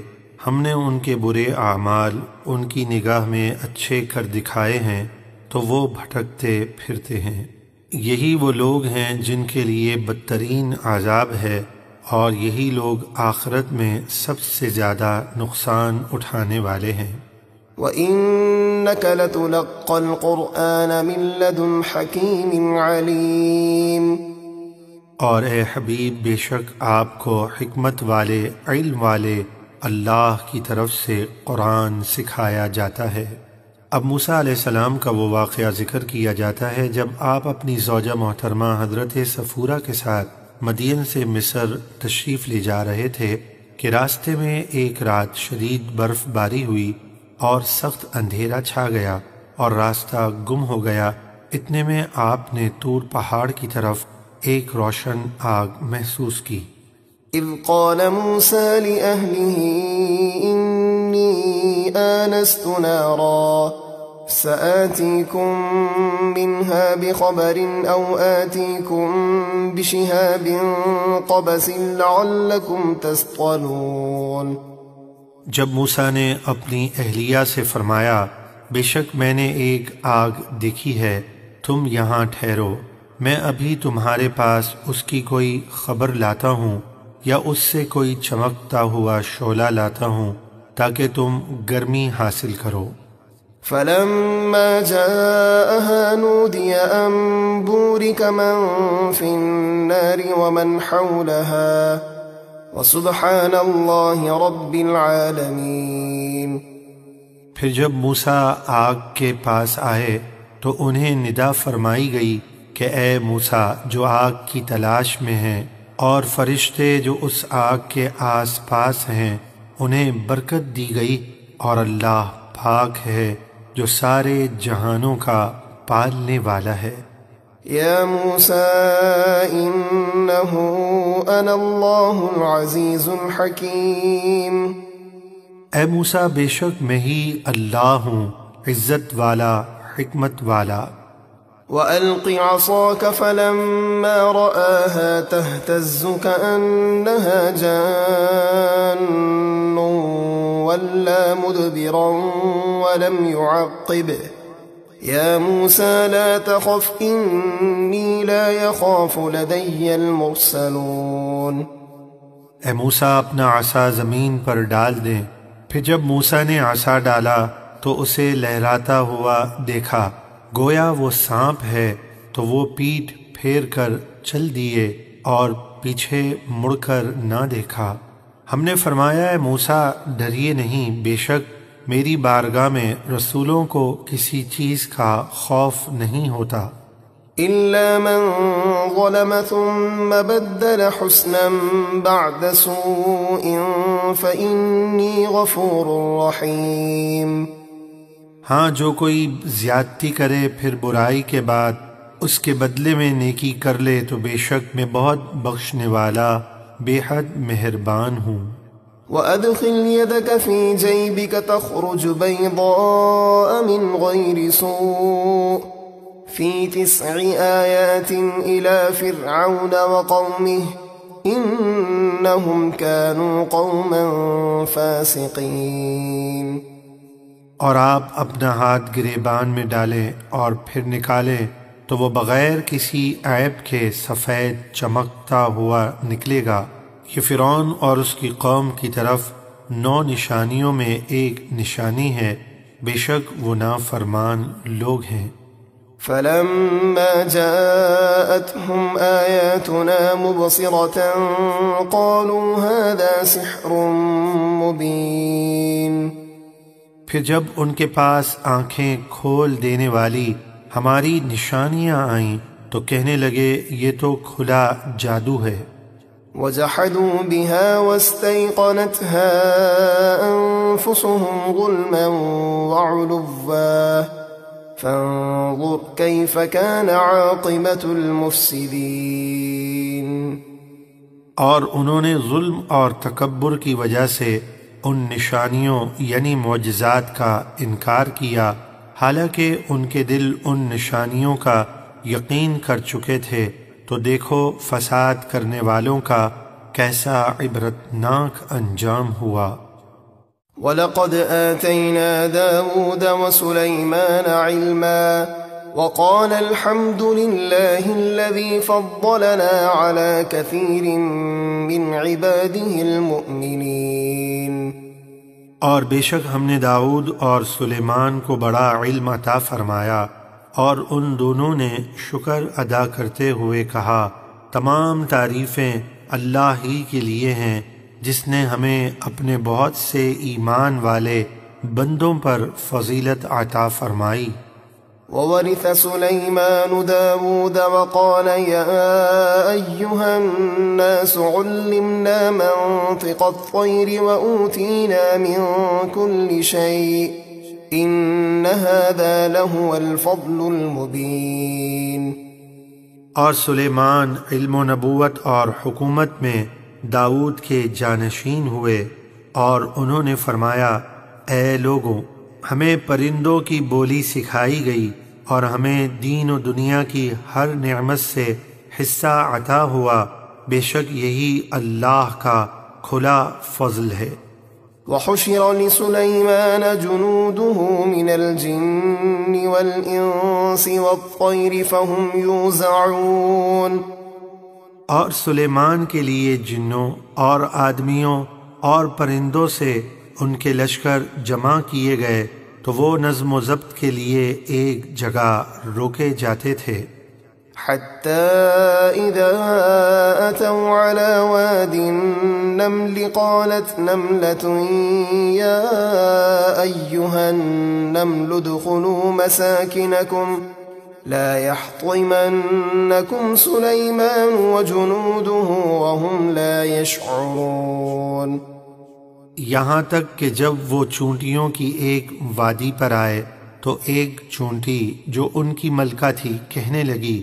ہم نے ان کے برے اعمال ان کی نگاہ میں اچھے کر دکھائے ہیں تو وہ بھٹکتے پھرتے ہیں۔ یہی وہ لوگ ہیں جن کے لیے بدترین عذاب ہے، اور یہی لوگ آخرت میں سب سے زیادہ نقصان اٹھانے والے ہیں۔ وَإِنَّكَ لَتُلَقَّى الْقُرْآنَ مِن لَّدُنْ حَكِيمٍ عَلِيمٍ۔ اور اے حبیب بے شک آپ کو حکمت والے علم والے اللہ کی طرف سے قرآن سکھایا جاتا ہے۔ اب موسیٰ علیہ السلام کا وہ واقعہ ذکر کیا جاتا ہے جب آپ اپنی زوجہ محترمہ حضرت صفورہ کے ساتھ مدین سے مصر تشریف لے جا رہے تھے کہ راستے میں ایک رات شدید برف باری ہوئی اور سخت اندھیرا چھا گیا اور راستہ گم ہو گیا۔ اتنے میں آپ نے طور پہاڑ کی طرف ایک روشن آگ محسوس کی۔ اذ قال موسیٰ لأہلہ انی آنست نارا سآتيكم منها بخبر أو آتيكم بشهاب قبس لعلكم تصطلون۔ جب موسیٰ نے اپنی اہلیہ سے فرمایا بے شک میں نے ایک آگ دیکھی ہے، تم یہاں ٹھہرو، میں ابھی تمہارے پاس اس کی کوئی خبر لاتا ہوں یا اس سے کوئی چمکتا ہوا شعلہ لاتا ہوں تاکہ تم گرمی حاصل کرو۔ فلما جاءها نودي أن بورك من في النار ومن حولها وسبحان الله رب العالمين۔ پھر جب موسیٰ آگ کے پاس آئے تو انہیں ندا فرمائی گئی کہ اے موسیٰ جو آگ کی تلاش میں ہیں اور فرشتے جو اس آگ کے آس پاس ہیں انہیں برکت دی گئی، اور اللہ پاک ہے جو سارے جہانوں کا پالنے والا ہے۔ یا موسیٰ انہ انا اللہ العزیز الحکیم۔ اے موسیٰ بے شک میں ہی اللہ ہوں، عزت والا، حکمت والا۔ وَأَلْقِ عَصَاكَ فَلَمَّا رَآهَا تَهْتَزُّ كَأَنَّهَا جَانٌّ وَلَّىٰ مُدْبِرًا وَلَمْ يُعَقِّبْ يَا مُوسَىٰ لَا تَخَفْ إِنِّي لَا يَخَافُ لَدَيَّ الْمُرْسَلُونَ۔ اے موسیٰ اپنا عصا زمین پر ڈال دیں۔ پھر جب موسیٰ نے عصا ڈالا تو اسے لہراتا ہوا دیکھا، گویا وہ سانپ ہے، تو وہ پیٹھ پھیر کر چل دیے اور پیچھے مڑ کر نہ دیکھا۔ ہم نے فرمایا اے موسیٰ ڈریے نہیں، بے شک میری بارگاہ میں رسولوں کو کسی چیز کا خوف نہیں ہوتا۔ إِلَّا مَن ظَلَمَ ثُمَّ بَدَّلَ حُسْنًا بَعْدَ سُوءٍ فَإِنِّي غَفُورٌ رَّحِيمٌ۔ ہاں جو کوئی زیادتی کرے پھر برائی کے بعد اس کے بدلے میں نیکی کر لے تو بے شک میں بہت بخشنے والا، بے حد مہربان ہوں۔ وَأَدْخِلْ يَدَكَ فِي جَيْبِكَ تَخْرُجْ بَيْضَاءَ مِنْ غَيْرِ سُوءٍ فِي 9 آيَاتٍ إِلَى فِرْعَوْنَ وَقَوْمِهِ إِنَّهُمْ كَانُوا قَوْمًا فَاسِقِينَ۔ اور آپ اپنا ہاتھ گریبان میں ڈالیں اور پھر نکالیں تو وہ بغیر کسی عیب کے سفید چمکتا ہوا نکلے گا۔ یہ فرعون اور اس کی قوم کی طرف 9 نشانیوں میں ایک نشانی ہے، بے شک وہ نافرمان لوگ ہیں۔ فَلَمَّا جَاءَتْهُمْ آيَاتُنَا مُبْصِرَةً قَالُوا هَذَا سِحْرٌ مُبِينٌ۔ پھر جب ان کے پاس آنکھیں کھول دینے والی ہماری نشانیاں آئیں تو کہنے لگے یہ تو کھلا جادو ہے۔ وَجَحَدُوا بِهَا وَاسْتَيْقَنَتْهَا أَنفُسُهُمْ ظُلْمًا وَعُلُوًّا فَانظُرْ كَيْفَ كَانَ عَاقِبَةُ الْمُفْسِدِينَ۔ اور انہوں نے ظلم اور تکبر کی وجہ سے ان نشانیوں یعنی معجزات کا انکار کیا، حالانکہ ان کے دل ان نشانیوں کا یقین کر چکے تھے، تو دیکھو فساد کرنے والوں کا کیسا عبرتناک انجام ہوا۔ وَلَقَدْ آتَيْنَا دَاوُودَ وَسُلَيْمَانَ عِلْمًا وَقَالَ الْحَمْدُ لِلَّهِ الَّذِي فَضَّلَنَا عَلَى كَثِيرٍ مِّنْ عِبَادِهِ الْمُؤْمِنِينَ۔ اور بے شک ہم نے داؤد اور سلیمان کو بڑا علم عطا فرمایا، اور ان دونوں نے شکر ادا کرتے ہوئے کہا تمام تعریفیں اللہ ہی کے لیے ہیں جس نے ہمیں اپنے بہت سے ایمان والے بندوں پر فضیلت عطا فرمائی۔ وَوَرِثَ سُلَيْمَانُ دَاوُودَ وَقَالَ يَا أَيُّهَا النَّاسُ عُلِّمْنَا مَنطِقَ الطَّيْرِ وَأُوتِينَا مِن كُلِّ شَيْءٍ إِنَّ هَذَا لَهُوَ الْفَضْلُ الْمُبِينُ۔ اور سلیمان علم و نبوت اور حکومت میں داؤد کے جانشین ہوئے، اور انہوں نے فرمایا اے لوگوں، ہمیں پرندوں کی بولی سکھائی گئی اور ہمیں دین و دنیا کی ہر نعمت سے حصہ عطا ہوا، بے شک یہی اللہ کا کھلا فضل ہے۔ وحشر لسليمان جنوده من الجن والإنس والطير فهم يوزعون۔ اور سلیمان کے لیے جنوں اور آدمیوں اور پرندوں سے ان کے لشکر جمع کیے گئے تو وہ نظم و ضبط کے لیے ایک جگہ روکے جاتے تھے۔ حتى إذا أتوا على واد النمل قالت نملة يا أيها النمل ادخلوا مساكنكم لا يحطمنكم سليمان وجنوده وهم لا يشعرون۔ یہاں تک کہ جب وہ چونٹیوں کی ایک وادی پر آئے تو ایک چونٹی جو ان کی ملکہ تھی کہنے لگی،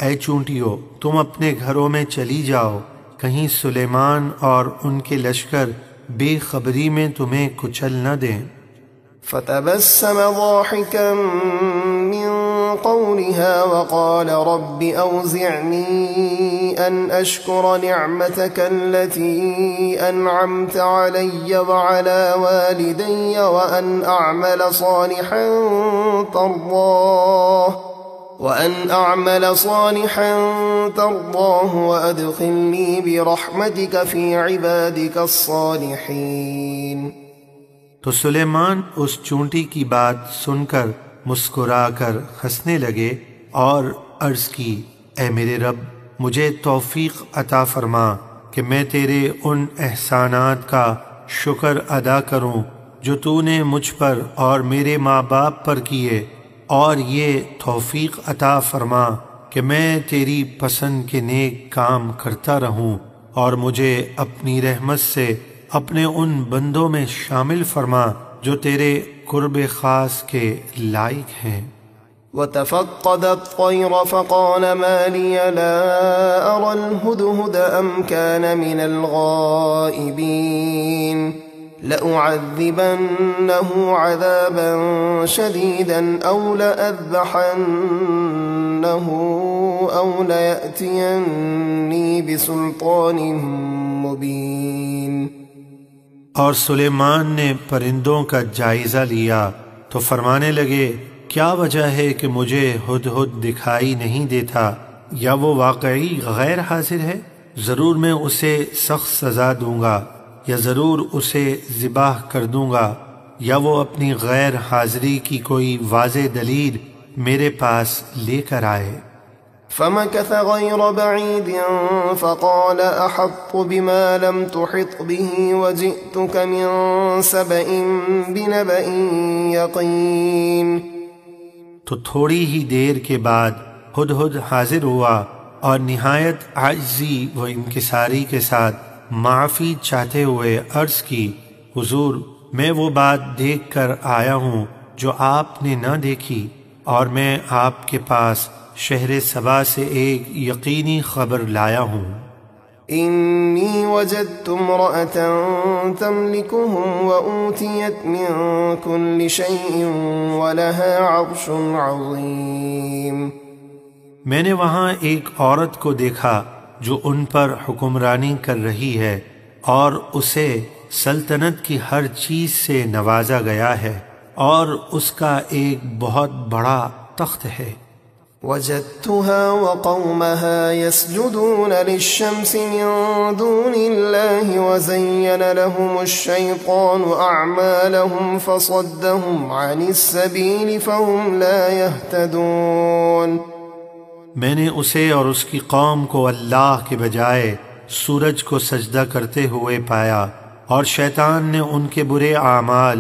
اے چونٹیوں تم اپنے گھروں میں چلی جاؤ، کہیں سلیمان اور ان کے لشکر بے خبری میں تمہیں کچل نہ دیں۔ فتبسم ضاحكا من قولها وقال رب أوزعني أن أشكر نعمتك التي أنعمت علي وعلى والدي وأن أعمل صالحا ترضاه وأدخلني برحمتك في عبادك الصالحين۔ تو سلیمان اس چونٹی کی بات سن کر مسکرا کر ہنسنے لگے اور عرض کی، اے میرے رب مجھے توفیق عطا فرما کہ میں تیرے ان احسانات کا شکر ادا کروں جو تو نے مجھ پر اور میرے ماں باپ پر کیے، اور یہ توفیق عطا فرما کہ میں تیری پسند کے نیک کام کرتا رہوں، اور مجھے اپنی رحمت سے اپنے ان بندوں میں شامل فرما جو تیرے قرب خاص کے لائق ہیں۔ وتفقد الطير فقال ما لي لا أرى الهدهد أم كان من الغائبين لأعذبنه عذابا شديدا أو لأذبحنه أو ليأتيني بسلطان مبين۔ اور سلیمان نے پرندوں کا جائزہ لیا تو فرمانے لگے، کیا وجہ ہے کہ مجھے ہدہد دکھائی نہیں دیتا؟ یا وہ واقعی غیر حاضر ہے؟ ضرور میں اسے سخت سزا دوں گا، یا ضرور اسے ذبح کر دوں گا، یا وہ اپنی غیر حاضری کی کوئی واضح دلیل میرے پاس لے کر آئے۔ فمكث غير بعيد فقال أحط بما لم تحط به وجئتك من سبأ بنبأ يقين۔ تو تھوڑی ہی دیر کے بعد ہدہد حاضر ہوا اور نہایت عاجزی و انکساری کے ساتھ معافی چاہتے ہوئے عرض کی، حضور میں وہ بات دیکھ کر آیا ہوں جو آپ نے نہ دیکھی، اور میں آپ کے پاس شہر سبا سے ایک یقینی خبر لایا ہوں۔ انی وجدت امرأة تملکهم وأوتیت من كل شيء ولها عرش عظیم۔ میں نے وہاں ایک عورت کو دیکھا جو ان پر حکمرانی کر رہی ہے، اور اسے سلطنت کی ہر چیز سے نوازا گیا ہے، اور اس کا ایک بہت بڑا تخت ہے۔ وجدتها وقومها يسجدون للشمس من دون الله وزين لهم الشيطان أعمالهم فصدهم عن السبيل فهم لا يهتدون۔ میں نے اسے اور اس کی قوم کو اللہ کے بجائے سورج کو سجدہ کرتے ہوئے پایا، اور شیطان نے ان کے برے اعمال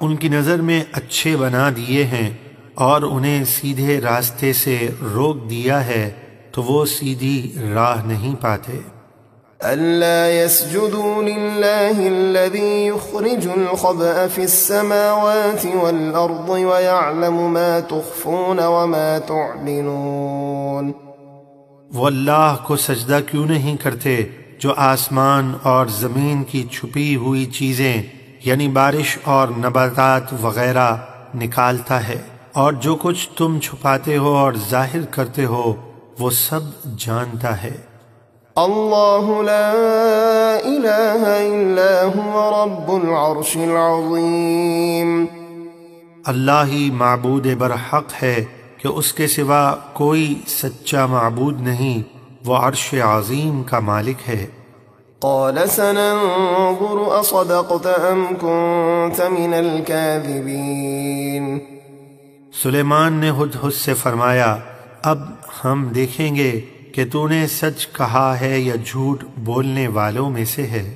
ان کی نظر میں اچھے بنا دیے ہیں، اور انہیں سیدھے راستے سے روک دیا ہے تو وہ سیدھی راہ نہیں پاتے۔ أَلَّا يَسْجُدُوا لِلَّهِ الَّذِي يُخْرِجُ الْخَبْءَ فِي السَّمَاوَاتِ وَالْأَرْضِ وَيَعْلَمُ مَا تُخْفُونَ وَمَا تُعْلِنُونَ۔ وہ اللہ کو سجدہ کیوں نہیں کرتے جو آسمان اور زمین کی چھپی ہوئی چیزیں یعنی بارش اور نباتات وغیرہ نکالتا ہے، اور جو کچھ تم چھپاتے ہو اور ظاہر کرتے ہو وہ سب جانتا ہے۔ اللہ لا الہ الا هو رب العرش العظیم، اللہ ہی معبود برحق ہے کہ اس کے سوا کوئی سچا معبود نہیں، وہ عرش عظیم کا مالک ہے۔ قال سننظر اصدقت ام كنت من الكاذبین، سلیمان نے ہدہد سے فرمایا اب ہم دیکھیں گے کہ تو نے سچ کہا ہے یا جھوٹ بولنے والوں میں سے ہے۔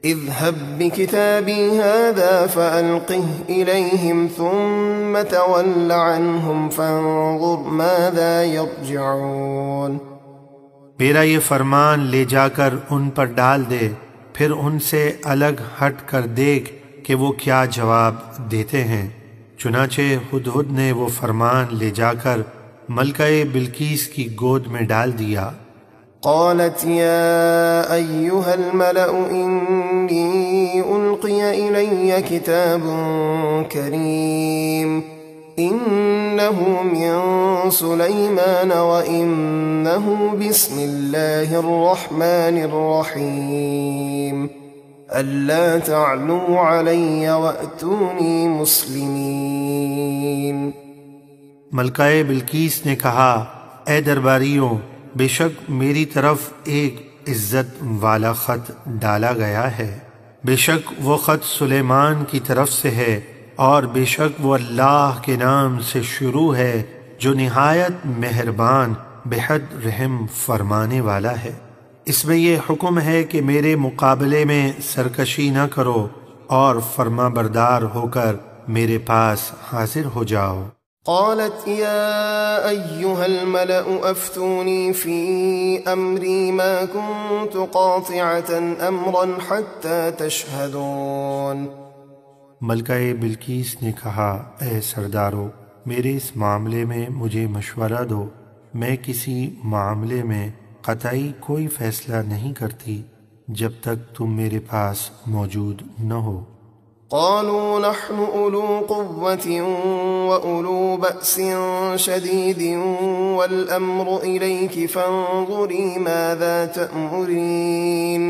اذهب بكتابي هذا فألقه إليهم ثم تول عنهم فانظر ماذا يرجعون، میرا یہ فرمان لے جا کر ان پر ڈال دے، پھر ان سے الگ ہٹ کر دیکھ کہ وہ کیا جواب دیتے ہیں۔ چنانچہ ہدہد نے وہ فرمان لے جا کر ملکہ بلقیس کی گود میں ڈال دیا۔ قالت يا أيها الملأ إني ألقي إلي كتاب كريم إنه من سليمان وإنه بسم الله الرحمن الرحيم ألا تعلوا علي وأتوني مسلمين۔ ملکہ بلقیس نے کہا اے درباریوں، بے شک میری طرف ایک عزت والا خط ڈالا گیا ہے، بے شک وہ خط سلیمان کی طرف سے ہے، اور بے شک وہ اللہ کے نام سے شروع ہے جو نہایت مہربان بحد رحم فرمانے والا ہے۔ اس میں یہ حکم ہے کہ میرے مقابلے میں سرکشی نہ کرو اور فرما بردار ہو کر میرے پاس حاضر ہو جاؤ۔ قالت يا أيها الملأ أفتوني في أمري ما كنت قاطعة أمرا حتى تشهدون، ملکہ بلقیس نے کہا اے سردارو، میرے اس معاملے میں مجھے مشورہ دو، میں کسی معاملے میں قطعی کوئی فیصلہ نہیں کرتی جب تک تم میرے پاس موجود نہ ہو۔ قالوا نحن أولو قوة وأولو بأس شديد والأمر إليك فانظري ماذا تأمرين،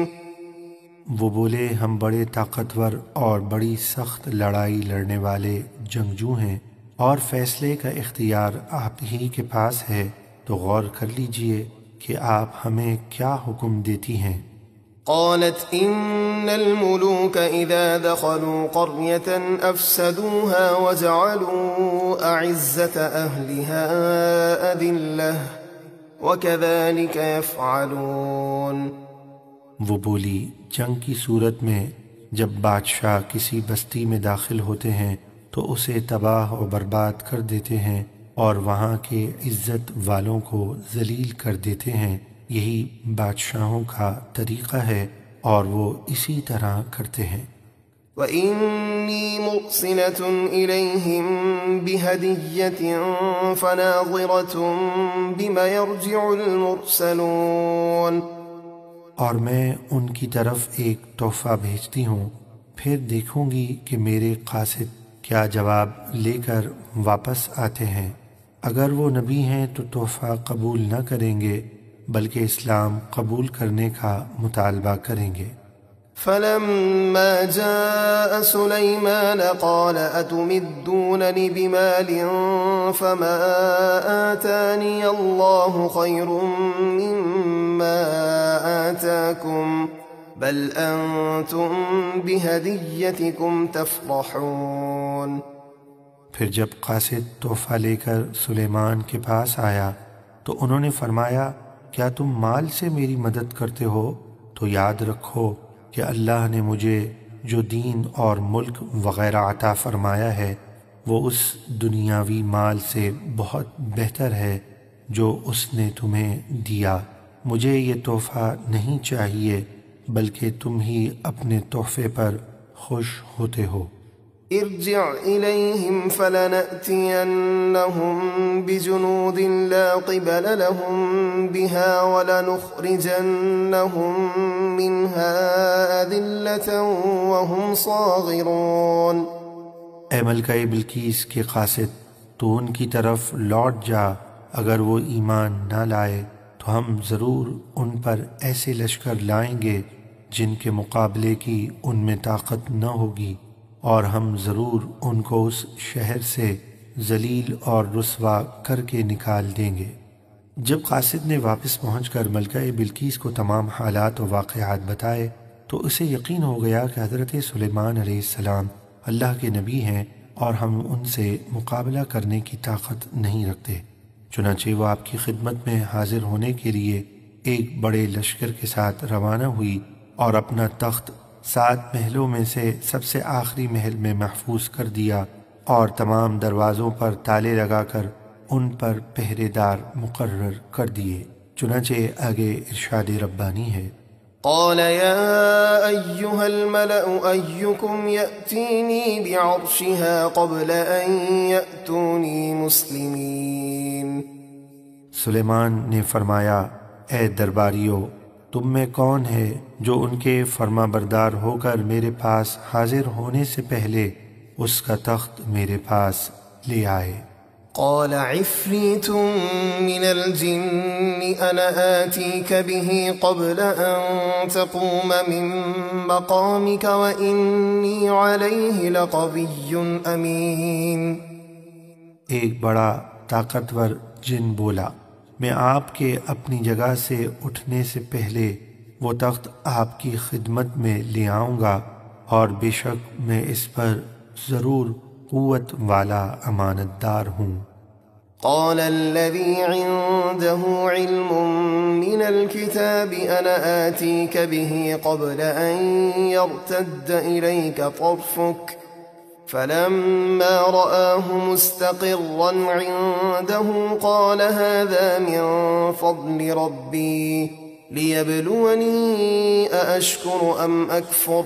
وہ بولے ہم بڑے طاقتور اور بڑی سخت لڑائی لڑنے والے جنگجو ہیں، اور فیصلے کا اختیار آپ ہی کے پاس ہے، تو غور کر لیجئے کہ آپ ہمیں کیا حکم دیتی ہیں۔ قالت إن الملوك إذا دخلوا قرية أفسدوها وجعلوا أعزة أهلها أذلة وكذلك يفعلون، وہ بولی جنگ کی صورت میں جب بادشاہ کسی بستی میں داخل ہوتے ہیں تو اسے تباہ و برباد کر دیتے ہیں اور وہاں کے عزت والوں کو ذلیل کر دیتے ہیں، یہی بادشاہوں کا طریقہ ہے اور وہ اسی طرح کرتے ہیں۔ وَإِنِّي مُرْسِلَةٌ إِلَيْهِمْ بِهَدِيَّةٍ فَنَاظِرَةٌ بِمَ يَرْجِعُ الْمُرْسَلُونَ، اور میں ان کی طرف ایک تحفہ بھیجتی ہوں، پھر دیکھوں گی کہ میرے قاصد کیا جواب لے کر واپس آتے ہیں۔ اگر وہ نبی ہیں تو تحفہ قبول نہ کریں گے بلکہ اسلام قبول کرنے کا مطالبہ کریں گے۔ فلما جاء سليمان قال أتمدونني بمال فما آتاني الله خير مما آتاكم بل أنتم بهديتكم تفرحون، پھر جب قاصد تحفہ لے کر سلیمان کے پاس آیا تو انہوں نے فرمایا کیا تم مال سے میری مدد کرتے ہو؟ تو یاد رکھو کہ اللہ نے مجھے جو دین اور ملک وغیرہ عطا فرمایا ہے وہ اس دنیاوی مال سے بہت بہتر ہے جو اس نے تمہیں دیا، مجھے یہ تحفہ نہیں چاہیے بلکہ تم ہی اپنے تحفے پر خوش ہوتے ہو۔ ارجع إليهم فلنأتينهم بجنود لا قبل لهم بها ولنخرجنهم منها أذلة وهم صاغرون، اے ملکہ بلقیس کے قاصد، تو ان کی طرف لوٹ جا، اگر وہ ایمان نہ لائے تو تو ہم ضرور ان پر ایسے لشکر لائیں گے جن کے مقابلے کی ان میں طاقت نہ ہوگی، اور ہم ضرور ان کو اس شہر سے ذلیل اور رسوا کر کے نکال دیں گے۔ جب قاصد نے واپس پہنچ کر ملکہ بلقیس کو تمام حالات و واقعات بتائے تو اسے یقین ہو گیا کہ حضرت سلیمان علیہ السلام اللہ کے نبی ہیں اور ہم ان سے مقابلہ کرنے کی طاقت نہیں رکھتے۔ چنانچہ وہ آپ کی خدمت میں حاضر ہونے کے لیے ایک بڑے لشکر کے ساتھ روانہ ہوئی اور اپنا تخت 7 محلوں میں سے سب سے آخری محل میں محفوظ کر دیا اور تمام دروازوں پر تالے لگا کر ان پر پہرے دار مقرر کر دیے۔ چنانچہ آگے ارشاد ربانی ہے، قال يا أيها الملأ أيكم يأتيني بعرشها قبل أن يأتوني مسلمين۔ سلیمان نے فرمایا، اے درباریو، تم میں کون ہے جو ان کے فرما بردار ہو کر میرے پاس حاضر ہونے سے پہلے اس کا تخت میرے پاس لے آئے؟ قال عفريت من الجن أنا آتيك به قبل أن تقوم من مقامك وإني عليه لقوي أمين۔ ایک بڑا طاقتور جن بولا، میں آپ کے اپنی جگہ سے اٹھنے سے پہلے وہ تخت آپ کی خدمت میں لے آؤں گا، اور بے شک میں اس پر ضرور قوت والا امانت دار ہوں۔ قال الذي عنده علم من الكتاب أنا آتيك به قبل أن يرتد إليك طرفك فلما رآه مستقرا عنده قال هذا من فضل ربي ليبلوني أأشكر أم أكفر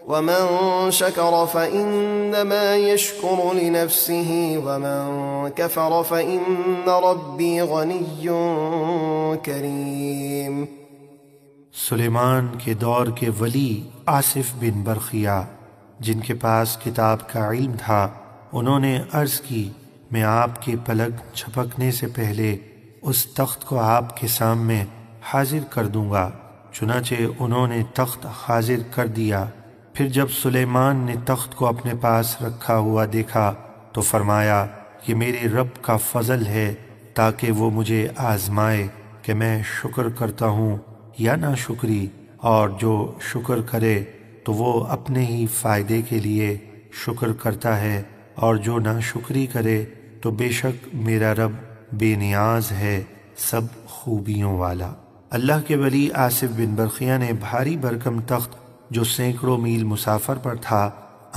ومن شكر فإنما يشكر لنفسه ومن كفر فإن ربي غني كريم۔ سلیمان کے دور کے ولی آصف بن برخیا، جن کے پاس کتاب کا علم تھا، انہوں نے عرض کی، میں آپ کے پلک جھپکنے سے پہلے اس تخت کو آپ کے سامنے حاضر کر دوں گا۔ چنانچہ انہوں نے تخت حاضر کر دیا۔ پھر جب سلیمان نے تخت کو اپنے پاس رکھا ہوا دیکھا تو فرمایا، یہ میرے رب کا فضل ہے تاکہ وہ مجھے آزمائے کہ میں شکر کرتا ہوں یا ناشکری، اور جو شکر کرے تو وہ اپنے ہی فائدے کے لیے شکر کرتا ہے، اور جو ناشکری کرے تو بے شک میرا رب بے نیاز ہے، سب خوبیوں والا۔ اللہ کے ولی آصف بن برخیا نے بھاری بھرکم تخت جو سینکڑوں میل مسافر پر تھا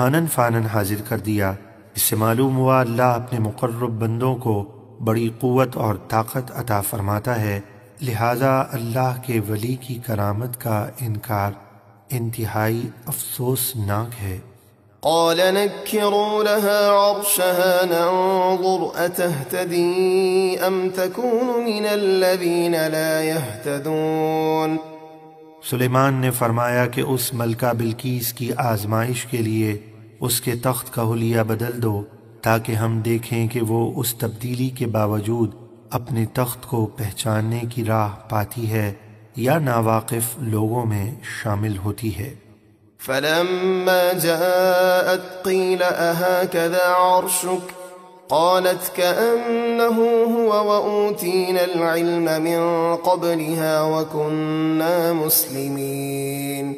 آنن فانن حاضر کر دیا۔ اس سے معلوم ہوا اللہ اپنے مقرب بندوں کو بڑی قوت اور طاقت عطا فرماتا ہے، لہذا اللہ کے ولی کی کرامت کا انکار انتہائی افسوسناک ہے۔ قال نكروا لها عرشها ننظر أتهتدي أم تكون من الذين لا يهتدون۔ سلیمان نے فرمایا کہ اس ملکہ بلقیس کی آزمائش کے لیے اس کے تخت کا حلیہ بدل دو تاکہ ہم دیکھیں کہ وہ اس تبدیلی کے باوجود اپنے تخت کو پہچاننے کی راہ پاتی ہے یا ناواقف لوگوں میں شامل ہوتی ہے۔ فلما جاءت قيل أهكذا عرشك قالت كأنه هو وأوتينا العلم من قبلها وكنا مسلمين۔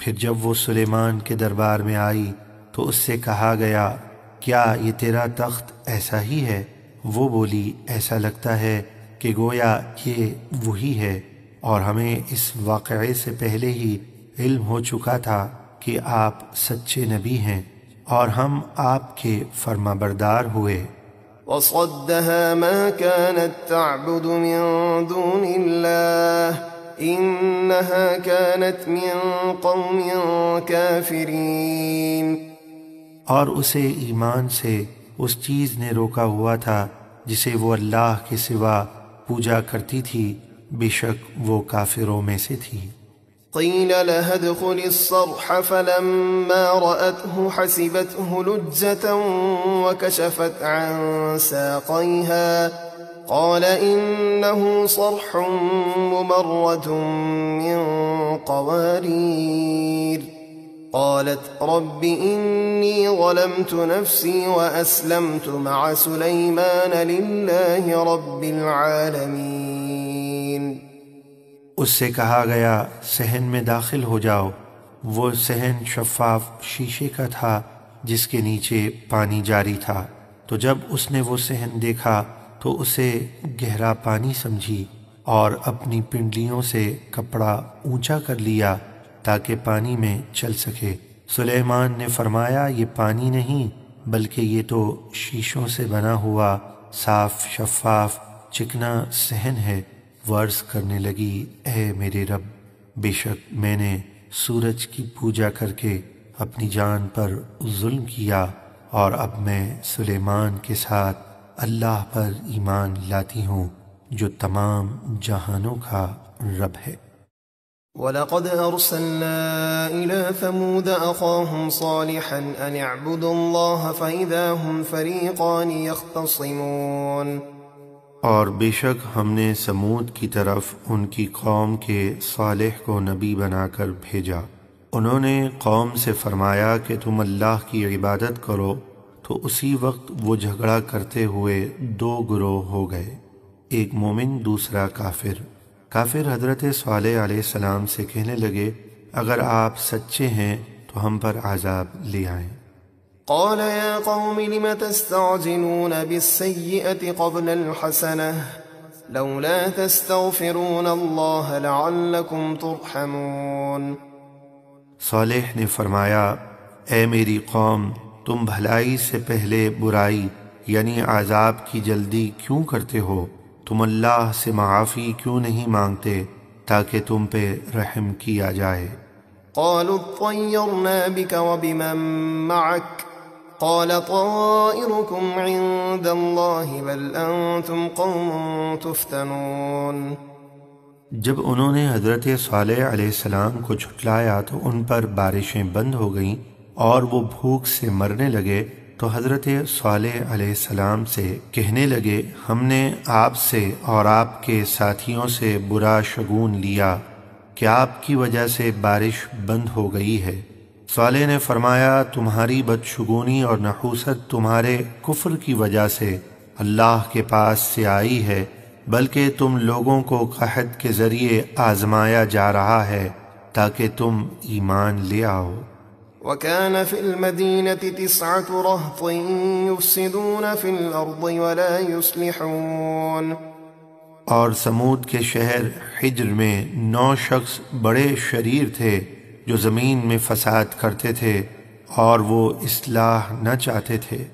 پھر جب وہ سلیمان کے دربار میں آئی تو اس سے کہا گیا، کیا یہ تیرا تخت ایسا ہی ہے؟ وہ بولی، ایسا لگتا ہے کہ گویا یہ وہی ہے، اور ہمیں اس واقعے سے پہلے ہی علم ہو چکا تھا کہ آپ سچے نبی ہیں اور ہم آپ کے فرما بردار ہوئے۔ وصدها ما كانت تعبد من دون الله إنها كانت من قوم كافرين۔ اور اسے ایمان سے اس چیز نے روکا ہوا تھا جسے وہ اللہ کے سوا پوجا کرتی تھی، بے شک وہ کافروں میں سے تھی۔ قيل لها ادخل الصرح فلما رأته حسبته لجة وكشفت عن ساقيها قال إنه صرح ممرد من قوارير قالت رب إني ظلمت نفسي وأسلمت مع سليمان لله رب العالمين۔ اس سے کہا گیا صحن میں داخل ہو جاؤ۔ وہ صحن شفاف شیشے کا تھا جس کے نیچے پانی جاری تھا، تو جب اس نے وہ صحن دیکھا تو اسے گہرا پانی سمجھی اور اپنی پنڈلیوں سے کپڑا اونچا کر لیا تاکہ پانی میں چل سکے۔ سلیمان نے فرمایا یہ پانی نہیں بلکہ یہ تو شیشوں سے بنا ہوا صاف شفاف چکنا صحن ہے۔ وہ عرض کرنے لگی اے میرے رب، بے شک میں نے سورج کی پوجا کر کے اپنی جان پر ظلم کیا، اور اب میں سلیمان کے ساتھ اللہ پر ایمان لاتی ہوں جو تمام جہانوں کا رب ہے۔ وَلَقَدْ أَرْسَلْنَا إِلَى ثَمُودَ أَخَاهُمْ صَالِحًا أَنِ اعْبُدُوا اللَّهَ فَإِذَا هُمْ فَرِيقَانِ يَخْتَصِمُونَ۔ اور بے شک ہم نے سمود کی طرف ان کی قوم کے صالح کو نبی بنا کر بھیجا۔ انہوں نے قوم سے فرمایا کہ تم اللہ کی عبادت کرو، تو اسی وقت وہ جھگڑا کرتے ہوئے دو گروہ ہو گئے، ایک مومن دوسرا کافر۔ کافر حضرت صالح علیہ السلام سے کہنے لگے اگر آپ سچے ہیں تو ہم پر عذاب لے آئیں۔ قال يا قوم لم تستعجلون بالسيئة قبل الحسنة لولا تستغفرون الله لعلكم ترحمون۔ صالح نے فرمایا اے میری قوم، تم بھلائی سے پہلے برائی یعنی عذاب کی جلدی کیوں کرتے ہو؟ تم اللہ سے معافی کیوں نہیں مانگتے تاکہ تم پہ رحم کیا جائے؟ قالوا اطيرنا بك وبمن معك قال طائركم عند الله بل أنتم قوم تفتنون۔ جب انہوں نے حضرت صالح علیہ السلام کو جھٹلایا تو ان پر بارشیں بند ہو گئیں اور وہ بھوک سے مرنے لگے، تو حضرت صالح علیہ السلام سے کہنے لگے ہم نے آپ سے اور آپ کے ساتھیوں سے برا شگون لیا کہ آپ کی وجہ سے بارش بند ہو گئی ہے۔ صالح نے فرمایا تمہاری بدشگونی اور نحوست تمہارے کفر کی وجہ سے اللہ کے پاس سے آئی ہے، بلکہ تم لوگوں کو قحط کے ذریعے آزمایا جا رہا ہے تاکہ تم ایمان لے آؤ۔ وَكَانَ فِي الْمَدِينَةِ 9 رَهْطٍ يُفْسِدُونَ فِي الْأَرْضِ وَلَا يُصْلِحُونَ۔ اور سمود کے شہر حجر میں 9 شخص بڑے شریر تھے جو زمین میں فساد کرتے تھے اور وہ اصلاح نہ چاہتے تھے۔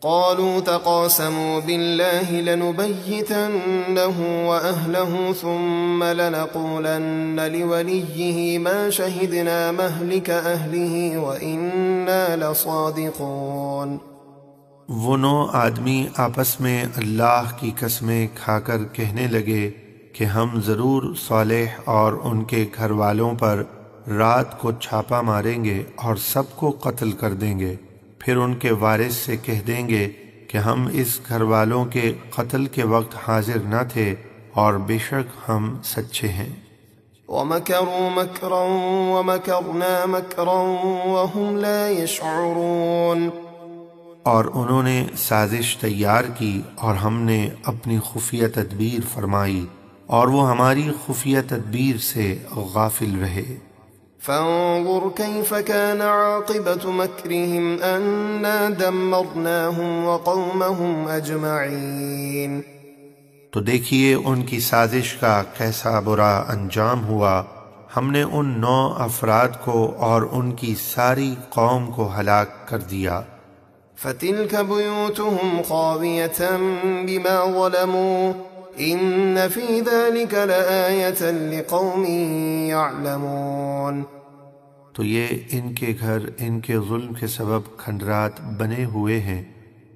قالوا تقاسموا بالله لنبيتنه وأهله ثم لنقولن لوليه ما شهدنا مهلك أهله وإنا لصادقون۔ وہ 9 آدمی آپس میں اللہ کی قسمیں کھا کر کہنے لگے کہ ہم ضرور صالح اور ان کے گھر والوں پر رات کو چھاپا ماریں گے اور سب کو قتل کر دیں گے، پھر ان کے وارث سے کہہ دیں گے کہ ہم اس گھر والوں کے قتل کے وقت حاضر نہ تھے اور بے شک ہم سچے ہیں۔ وَمَكَرُوا مَكْرًا وَمَكَرْنَا مَكْرًا وَهُمْ لَا يَشْعُرُونَ۔ اور انہوں نے سازش تیار کی اور ہم نے اپنی خفیہ تدبیر فرمائی اور وہ ہماری خفیہ تدبیر سے غافل رہے۔ فانظر كيف كان عاقبة مكرهم أنا دمرناهم وقومهم أجمعين۔ تو دیکھیے ان کی سازش کا کیسا برا انجام ہوا، ہم نے ان 9 افراد کو اور ان کی ساری قوم کو ہلاک کر دیا۔ فتلك بيوتهم خاوية بما ظلموا إن في ذلك لآية لقوم يعلمون۔ تو یہ ان کے گھر ان کے ظلم کے سبب کھنڈرات بنے ہوئے ہیں،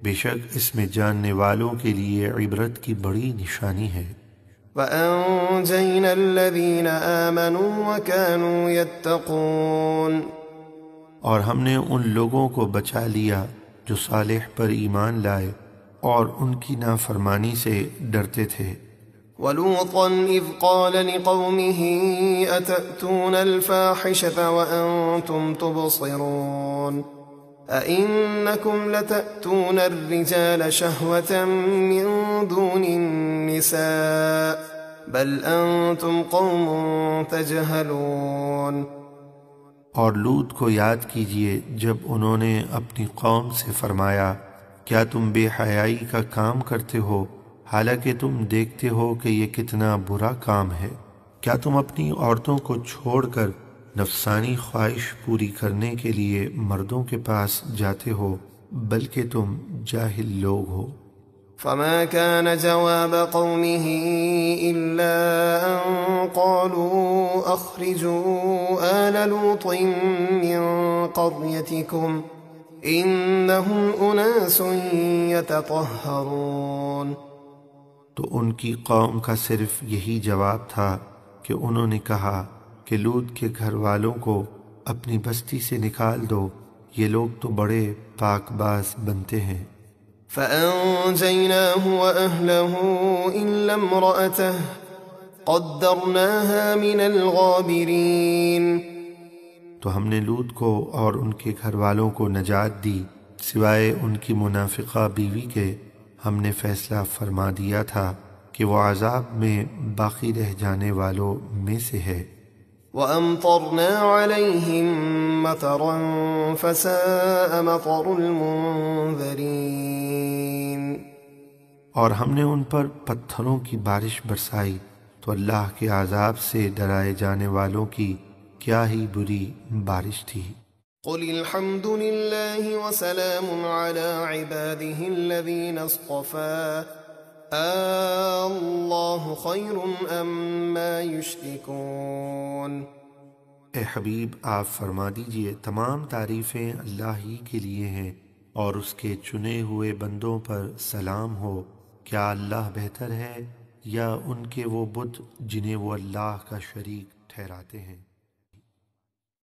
بے شک اس میں جاننے والوں کے لیے عبرت کی بڑی نشانی ہے۔ وأنجينا الذين آمنوا وكانوا يتقون، اور ہم نے ان لوگوں کو بچا لیا جو صالح پر ایمان لائے اور ان کی نافرمانی سے ڈرتے تھے۔ ولوطا إذ قال لقومه أتأتون الفاحشة وأنتم تبصرون أئنكم لتأتون الرجال شهوة من دون النساء بل أنتم قوم تجهلون۔ اور لوط کو یاد کیجئے جب انہوں نے اپنی قوم سے فرمایا کیا تم بے حیائی کا کام کرتے ہو حالانکہ تم دیکھتے ہو کہ یہ کتنا برا کام ہے؟ کیا تم اپنی عورتوں کو چھوڑ کر نفسانی خواہش پوری کرنے کے لیے مردوں کے پاس جاتے ہو بلکہ تم جاہل لوگ ہو۔ فما كان جواب قومه إلا أن قالوا أخرجوا آل لوط من قريتكم إنهم أناس يتطهرون۔ تو ان کی قوم کا صرف یہی جواب تھا کہ انہوں نے کہا کہ لوط کے گھر والوں کو اپنی بستی سے نکال دو، یہ لوگ تو بڑے پاک باز بنتے ہیں۔ فأنجيناه وأهله إلا امرأته قدرناها من الغابرين، تو ہم نے لوط کو اور ان کے گھر والوں کو نجات دی سوائے ان کی منافقہ بیوی کے۔ ہم نے فیصلہ فرما دیا تھا کہ وہ عذاب میں باقی رہ جانے والوں میں سے ہے۔ وأمطرنا عليهم مطرا فساء مطر المنذرين، اور ہم نے ان پر پتھروں کی بارش برسائی تو اللہ کے عذاب سے ڈرائے جانے والوں کی کیا ہی بری بارش تھی۔ قل الحمد لله وسلام على عباده الذين اصطفى الله خير أما يشركون۔ اے حبیب آپ فرما دیجئے تمام تعریفیں اللہ ہی کے لیے ہیں اور اس کے چنے ہوئے بندوں پر سلام ہو، کیا اللہ بہتر ہے یا ان کے وہ بت جنہیں وہ اللہ کا شریک ٹھہراتے ہیں؟